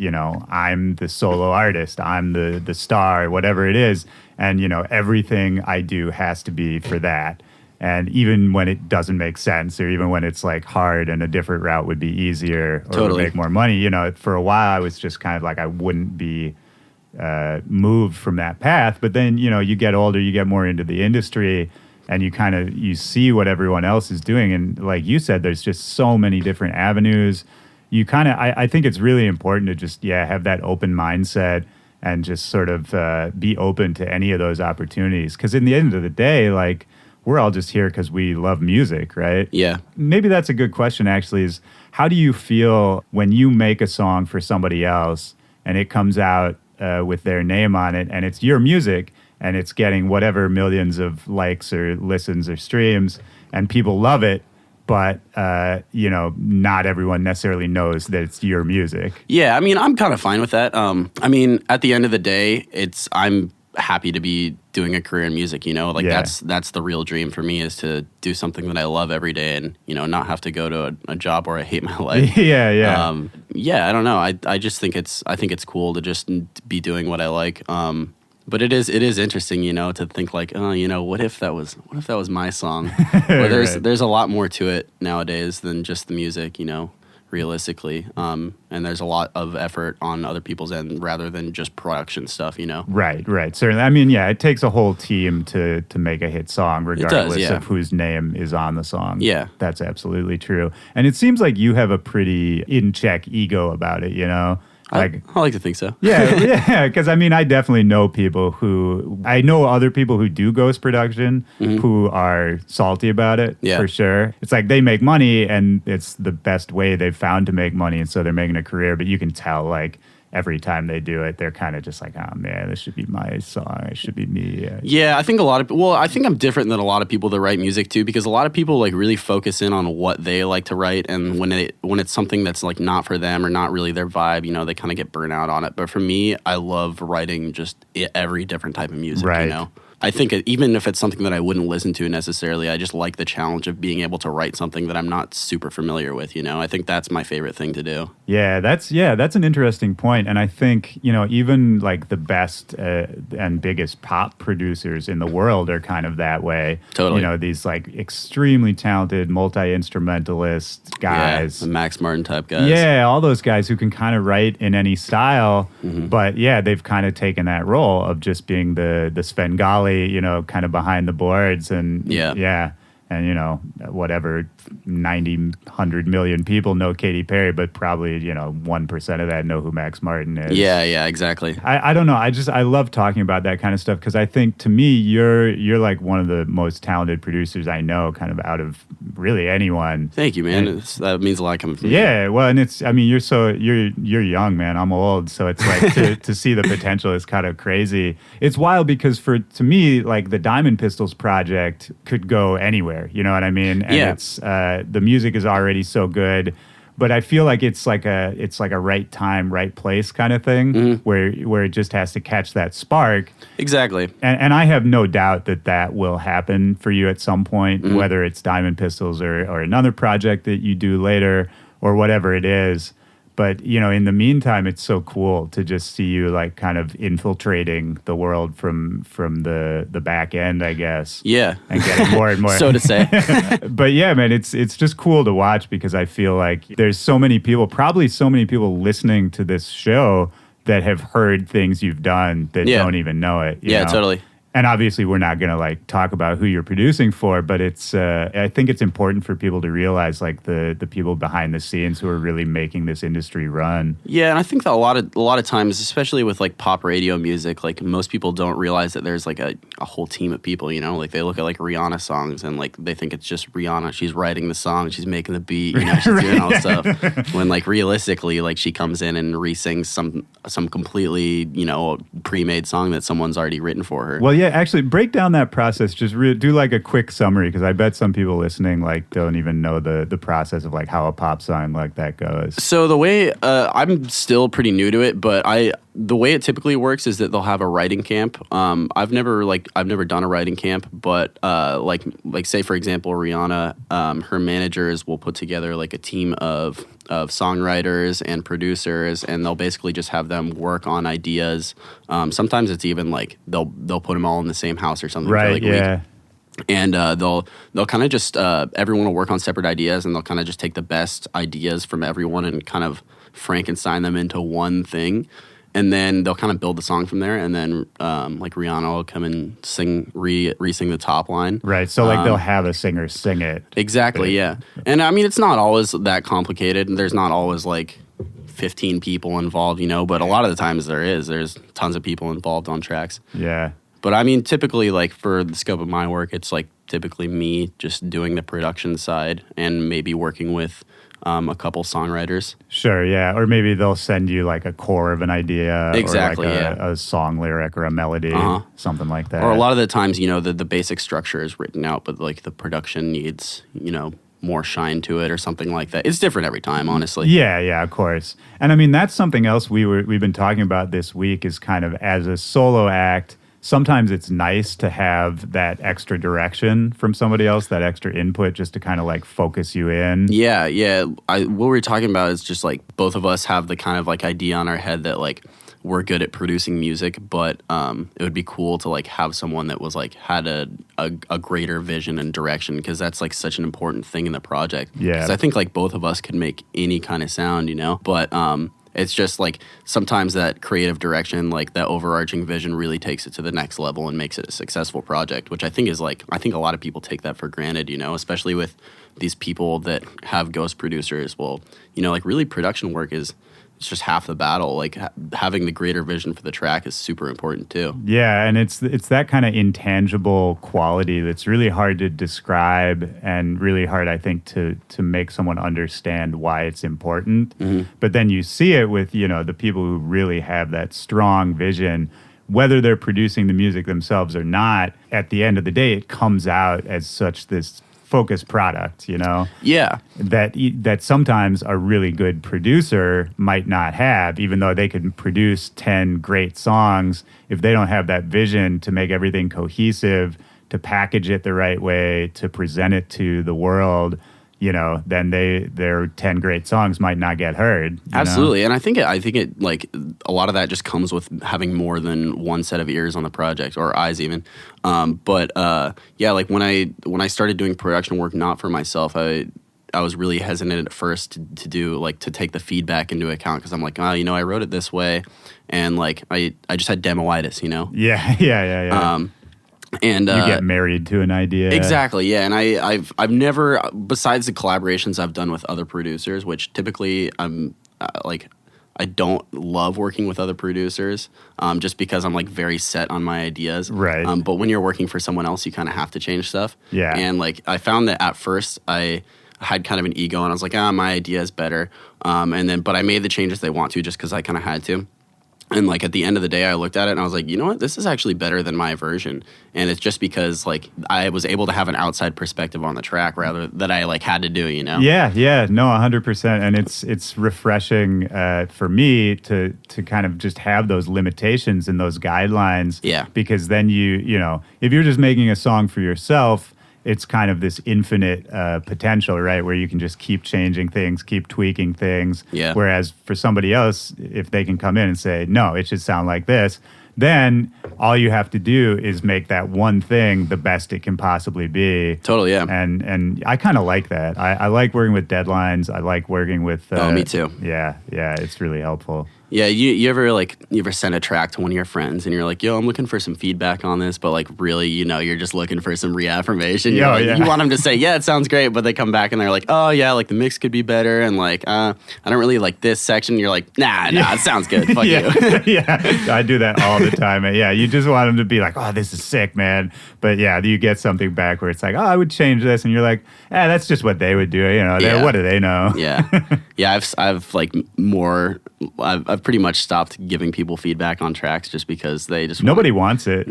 I'm the solo artist, I'm the star, whatever it is. And, everything I do has to be for that. And even when it doesn't make sense, or even when it's like hard and a different route would be easier or Totally. would make more money, for a while I was just kind of like I wouldn't be moved from that path. But then, you get older, you get more into the industry, and you see what everyone else is doing. And like you said, there's just so many different avenues. I think it's really important to just, have that open mindset and just sort of be open to any of those opportunities. Because in the end of the day, like, we're all just here because we love music, right? Yeah. Maybe that's a good question, actually, is how do you feel when you make a song for somebody else and it comes out with their name on it and it's your music and it's getting whatever millions of likes or listens or streams and people love it, but, not everyone necessarily knows that it's your music? Yeah, I mean, I'm kind of fine with that. At the end of the day, I'm happy to be doing a career in music, that's the real dream for me, is to do something that I love every day and, not have to go to a job where I hate my life. Yeah. I don't know. I just think I think it's cool to just be doing what I like. But it is interesting, to think like, what if that was my song? But there's a lot more to it nowadays than just the music, realistically. And there's a lot of effort on other people's end rather than just production stuff, Right. Certainly. I mean, it takes a whole team to make a hit song, regardless of whose name is on the song. Yeah. That's absolutely true. And it seems like you have a pretty in-check ego about it, I like to think so. Yeah, because I mean, I definitely know I know other people who do ghost production who are salty about it, for sure. It's like they make money and it's the best way they've found to make money, and so they're making a career, but you can tell, like, every time they do it, they're kind of just like, oh man, this should be my song. It should be me. Yeah, I think I think I'm different than a lot of people that write music too, because a lot of people like really focus in on what they like to write, and when it's something that's like not for them or not really their vibe, they kind of get burnt out on it. But for me, I love writing just every different type of music, Right. I think even if it's something that I wouldn't listen to necessarily, I just like the challenge of being able to write something that I'm not super familiar with, I think that's my favorite thing to do. Yeah, that's an interesting point. And I think, even like the best and biggest pop producers in the world are kind of that way. Totally. These like extremely talented multi-instrumentalist guys. Yeah, the Max Martin type guys. Yeah, all those guys who can kind of write in any style. But yeah, they've kind of taken that role of just being the Svengali, kind of behind the boards and and whatever 100 million people know Katy Perry, but probably 1% of that know who Max Martin is. Yeah, exactly. I don't know. I love talking about that kind of stuff because I think to me you're like one of the most talented producers I know, kind of out of really anyone. Thank you, man. That means a lot coming from you. Yeah, well, and you're young, man. I'm old, so it's like to see the potential is kind of crazy. It's wild because to me, like the Diamond Pistols project could go anywhere. You know what I mean? And it's the music is already so good, but I feel like it's like a right time, right place kind of thing where it just has to catch that spark. Exactly. And I have no doubt that will happen for you at some point, whether it's Diamond Pistols or another project that you do later or whatever it is. But, in the meantime, it's so cool to just see you like kind of infiltrating the world from the back end, I guess. Yeah. And getting more and more. So to say. But yeah, man, it's just cool to watch because I feel like there's probably so many people listening to this show that have heard things you've done that don't even know it. You know? Totally. And obviously, we're not going to like talk about who you're producing for, but it's. I think it's important for people to realize like the people behind the scenes who are really making this industry run. Yeah, and I think that a lot of times, especially with like pop radio music, like most people don't realize that there's like a whole team of people. Like they look at like Rihanna songs and like they think it's just Rihanna. She's writing the song, she's making the beat, she's doing all this stuff. When like realistically, like she comes in and re-sings some completely pre-made song that someone's already written for her. Well, yeah. Actually, break down that process. Just do like a quick summary because I bet some people listening like don't even know the process of like how a pop song like that goes. So the way I'm still pretty new to it, but the way it typically works is that they'll have a writing camp. I've never done a writing camp, but like say for example Rihanna, her managers will put together like a team of songwriters and producers, and they'll basically just have them work on ideas. Sometimes it's even like they'll put them all in the same house or something for like a week. And they'll kind of just everyone will work on separate ideas, and they'll kind of just take the best ideas from everyone and kind of Frankenstein them into one thing. And then they'll kind of build the song from there, and then like Rihanna will come and re-sing the top line. Right, so like they'll have a singer sing it. Exactly, yeah. And I mean, it's not always that complicated, and there's not always like 15 people involved, but a lot of the times there's tons of people involved on tracks. Yeah. But I mean, typically like for the scope of my work, it's like typically me just doing the production side and maybe working with a couple songwriters. Sure, yeah. Or maybe they'll send you like a core of an idea. Exactly, or like a song lyric or a melody, something like that. Or a lot of the times, the basic structure is written out, but like the production needs, more shine to it or something like that. It's different every time, honestly. Yeah, of course. And I mean, that's something else we've been talking about this week is kind of as a solo act, sometimes it's nice to have that extra direction from somebody else, that extra input just to kind of like focus you in. Yeah. What we're talking about is just like both of us have the kind of like idea on our head that like we're good at producing music, but it would be cool to like have someone that was like had a greater vision and direction, because that's like such an important thing in the project. Yeah. Because I think like both of us could make any kind of sound, but it's just like sometimes that creative direction, like that overarching vision really takes it to the next level and makes it a successful project, which I think is like, I think a lot of people take that for granted, especially with these people that have ghost producers. Well, like really production work it's just half the battle. Like having the greater vision for the track is super important too. Yeah, and it's that kind of intangible quality that's really hard to describe and really hard, I think, to make someone understand why it's important. Mm-hmm. But then you see it with, the people who really have that strong vision, whether they're producing the music themselves or not. At the end of the day, it comes out as such this focused product, you know? Yeah. That sometimes a really good producer might not have, even though they could produce 10 great songs. If they don't have that vision to make everything cohesive, to package it the right way, to present it to the world, you know, then their 10 great songs might not get heard. Absolutely. Know? And I think it like a lot of that just comes with having more than one set of ears on the project, or eyes even. Yeah, like when I started doing production work not for myself, I was really hesitant at first to do like to take the feedback into account, because I'm like, oh, you know, I wrote it this way, and like I just had demoitis, you know. Yeah. And you get married to an idea. Exactly, yeah. And I've never, besides the collaborations I've done with other producers, which typically I'm I don't love working with other producers, just because I'm like very set on my ideas. Right. But when you're working for someone else, you kind of have to change stuff. Yeah. And like I found that at first I had kind of an ego, and I was like, my idea is better. But I made the changes they want to just because I kind of had to. And like at the end of the day, I looked at it and I was like, you know what, this is actually better than my version. And it's just because like I was able to have an outside perspective on the track rather than I like had to do, you know? Yeah, no, 100%. And it's refreshing for me to kind of just have those limitations and those guidelines. Yeah. Because then you know, if you're just making a song for yourself, it's kind of this infinite potential, right? Where you can just keep changing things, keep tweaking things. Yeah. Whereas for somebody else, if they can come in and say, no, it should sound like this, then all you have to do is make that one thing the best it can possibly be. Totally, yeah. And I kind of like that. I like working with deadlines. I like working with... me too. Yeah, it's really helpful. Yeah, you ever send a track to one of your friends and you're like, yo, I'm looking for some feedback on this, but like really, you know, you're just looking for some reaffirmation. You want them to say, yeah, it sounds great, but they come back and they're like, oh yeah, like the mix could be better, and like, I don't really like this section. You're like, nah, it sounds good. Fuck you. Yeah, I do that all the time. Yeah, you just want them to be like, oh, this is sick, man. But yeah, you get something back where it's like, oh, I would change this, and you're like, that's just what they would do. You know, what do they know? Yeah. I've pretty much stopped giving people feedback on tracks just because they just nobody wants it.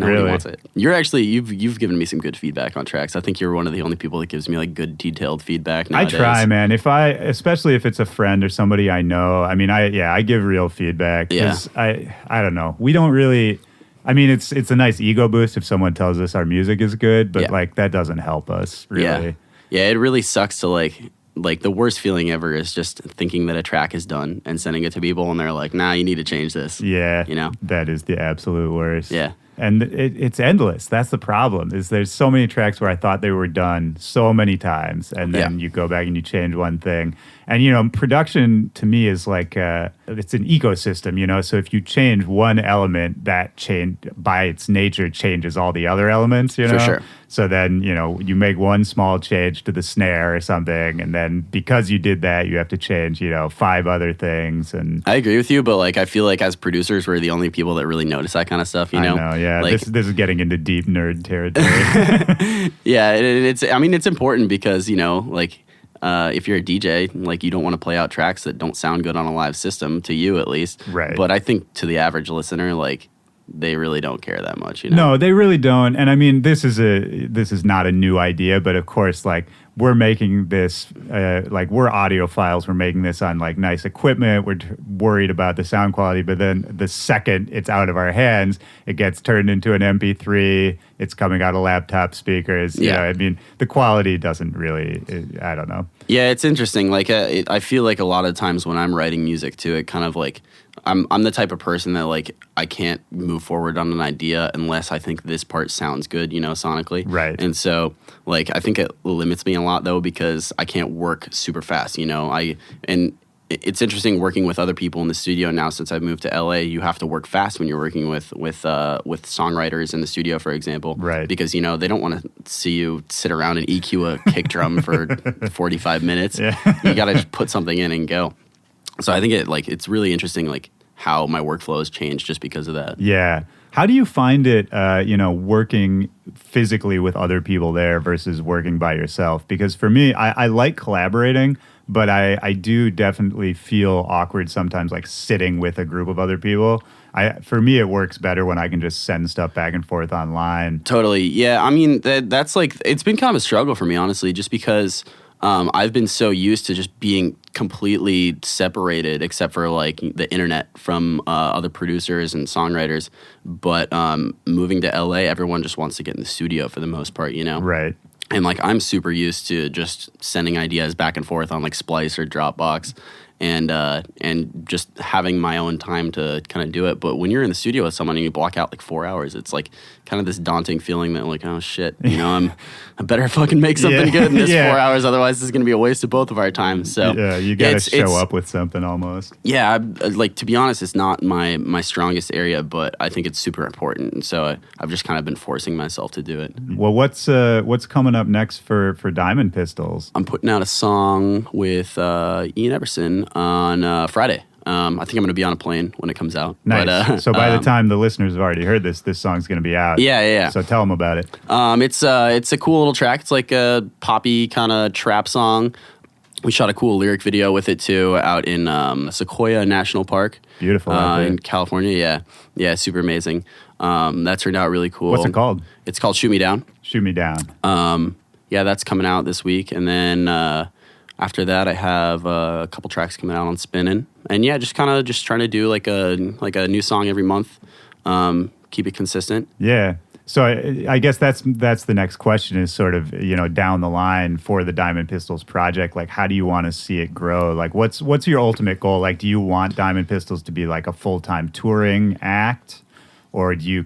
You've given me some good feedback on tracks. I think you're one of the only people that gives me like good detailed feedback nowadays. I try, man. Especially if it's a friend or somebody I know. I mean, I give real feedback because I don't know. We don't really. I mean, it's a nice ego boost if someone tells us our music is good, but like that doesn't help us really. Yeah, it really sucks to like the worst feeling ever is just thinking that a track is done and sending it to people and they're like, nah, you need to change this. Yeah. You know? That is the absolute worst. Yeah. And it's endless. That's the problem, is there's so many tracks where I thought they were done so many times, and then you go back and you change one thing. And, you know, production to me is like, it's an ecosystem, you know? So if you change one element, that change by its nature changes all the other elements, you know? For sure. So then, you know, you make one small change to the snare or something, and then because you did that, you have to change, you know, 5 other things. And I agree with you, but like I feel like as producers, we're the only people that really notice that kind of stuff, you know? I know, yeah. Like, this is getting into deep nerd territory. Yeah, it's important because, you know, like if you're a DJ, like you don't want to play out tracks that don't sound good on a live system, to you at least. Right. But I think to the average listener, like they really don't care that much, you know? No, they really don't. And I mean, this is not a new idea, but of course, like we're making this, like we're audiophiles. We're making this on like nice equipment. We're worried about the sound quality, but then the second it's out of our hands, it gets turned into an MP3. It's coming out of laptop speakers. You know, I mean, the quality doesn't really, I don't know. Yeah, it's interesting. Like I feel like a lot of times when I'm writing music too, it kind of like, I'm the type of person that like I can't move forward on an idea unless I think this part sounds good, you know, sonically. Right. And so like I think it limits me a lot though because I can't work super fast, you know. It's interesting working with other people in the studio now since I've moved to LA. You have to work fast when you're working with songwriters in the studio, for example. Right. Because, you know, they don't want to see you sit around and EQ a kick drum for 45 minutes. Yeah. You got to just put something in and go. So I think it's really interesting, like how my workflow has changed just because of that. Yeah. How do you find it, you know, working physically with other people there versus working by yourself? Because for me, I like collaborating, but I do definitely feel awkward sometimes, like sitting with a group of other people. For me, it works better when I can just send stuff back and forth online. Totally. Yeah. I mean, that's like, it's been kind of a struggle for me, honestly, just because I've been so used to just being completely separated, except for like the internet, from other producers and songwriters. But moving to LA, everyone just wants to get in the studio for the most part, you know? Right. And like, I'm super used to just sending ideas back and forth on like Splice or Dropbox. And just having my own time to kind of do it. But when you're in the studio with someone and you block out like 4 hours, it's like kind of this daunting feeling that like, oh shit, you know, I better fucking make something good in this 4 hours. Otherwise, this is going to be a waste of both of our time. So yeah, you got to show up with something almost. Yeah, like, to be honest, it's not my strongest area, but I think it's super important. And so I've just kind of been forcing myself to do it. Well, what's coming up next for Diamond Pistols? I'm putting out a song with Ian Everson on Friday. I think I'm going to be on a plane when it comes out. Nice. But, so by the time the listeners have already heard this song's going to be out. Yeah. So tell them about it. It's a cool little track. It's like a poppy kind of trap song. We shot a cool lyric video with it too, out in Sequoia National Park. Beautiful. In California. Yeah, super amazing. That turned out really cool. What's it called? It's called Shoot Me Down. Shoot Me Down. Yeah, that's coming out this week, and then after that, I have a couple tracks coming out on Spinnin', and yeah, just trying to do like a new song every month. Keep it consistent. Yeah. So I guess that's the next question, is sort of, you know, down the line for the Diamond Pistols project, like how do you want to see it grow? Like what's your ultimate goal? Like, do you want Diamond Pistols to be like a full-time touring act? Or do you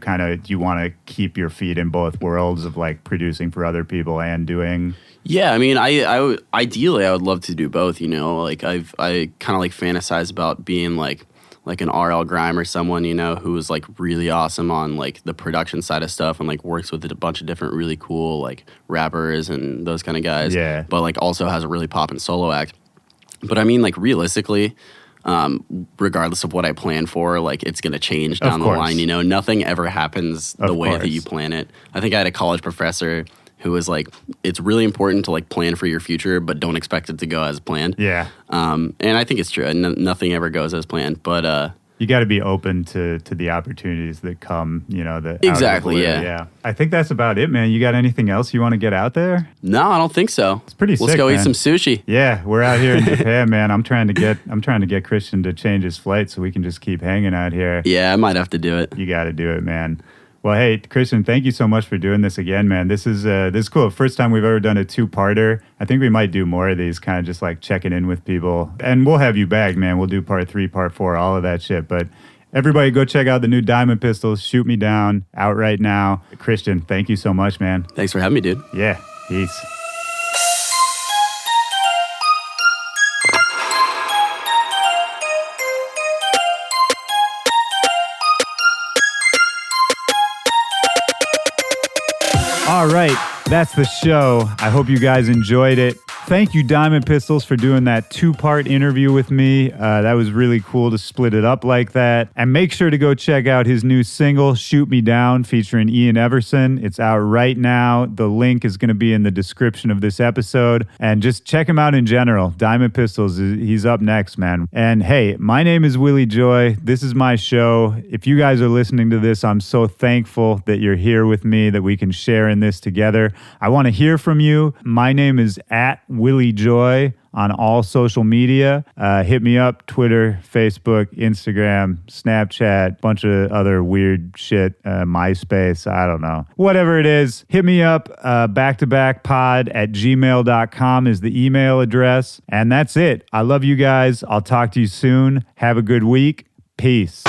want to keep your feet in both worlds of like producing for other people and doing? Yeah, I mean, I ideally I would love to do both. You know, like I kind of like fantasize about being like an RL Grime or someone, you know, who's like really awesome on like the production side of stuff and like works with a bunch of different really cool like rappers and those kind of guys. Yeah. But like also has a really poppin' solo act. But I mean, like realistically, regardless of what I plan for, like it's going to change down the line. You know, nothing ever happens the way that you plan it. I think I had a college professor who was like, it's really important to like plan for your future, but don't expect it to go as planned. Yeah. And I think it's true. Nothing ever goes as planned, but you got to be open to the opportunities that come, you know, exactly. Yeah. I think that's about it, man. You got anything else you want to get out there? No, I don't think so. It's pretty sick. Let's go eat some sushi. Yeah, we're out here in Japan, man. I'm trying to get Christian to change his flight so we can just keep hanging out here. Yeah, I might have to do it. You got to do it, man. Well, hey, Christian, thank you so much for doing this again, man. This is cool. First time we've ever done a two-parter. I think we might do more of these, kind of just like checking in with people. And we'll have you back, man. We'll do part 3, part 4, all of that shit. But everybody go check out the new Diamond Pistols, Shoot Me Down, out right now. Christian, thank you so much, man. Thanks for having me, dude. Yeah, peace. All right, that's the show. I hope you guys enjoyed it. Thank you, Diamond Pistols, for doing that 2-part interview with me. That was really cool to split it up like that. And make sure to go check out his new single, Shoot Me Down, featuring Ian Everson. It's out right now. The link is going to be in the description of this episode. And just check him out in general. Diamond Pistols, he's up next, man. And hey, my name is Willy Joy. This is my show. If you guys are listening to this, I'm so thankful that you're here with me, that we can share in this together. I want to hear from you. My name is @Willy Joy on all social media. Hit me up, Twitter, Facebook, Instagram, Snapchat, bunch of other weird shit, MySpace, I don't know. Whatever it is, hit me up, backtobackpod@gmail.com is the email address. And that's it. I love you guys. I'll talk to you soon. Have a good week. Peace.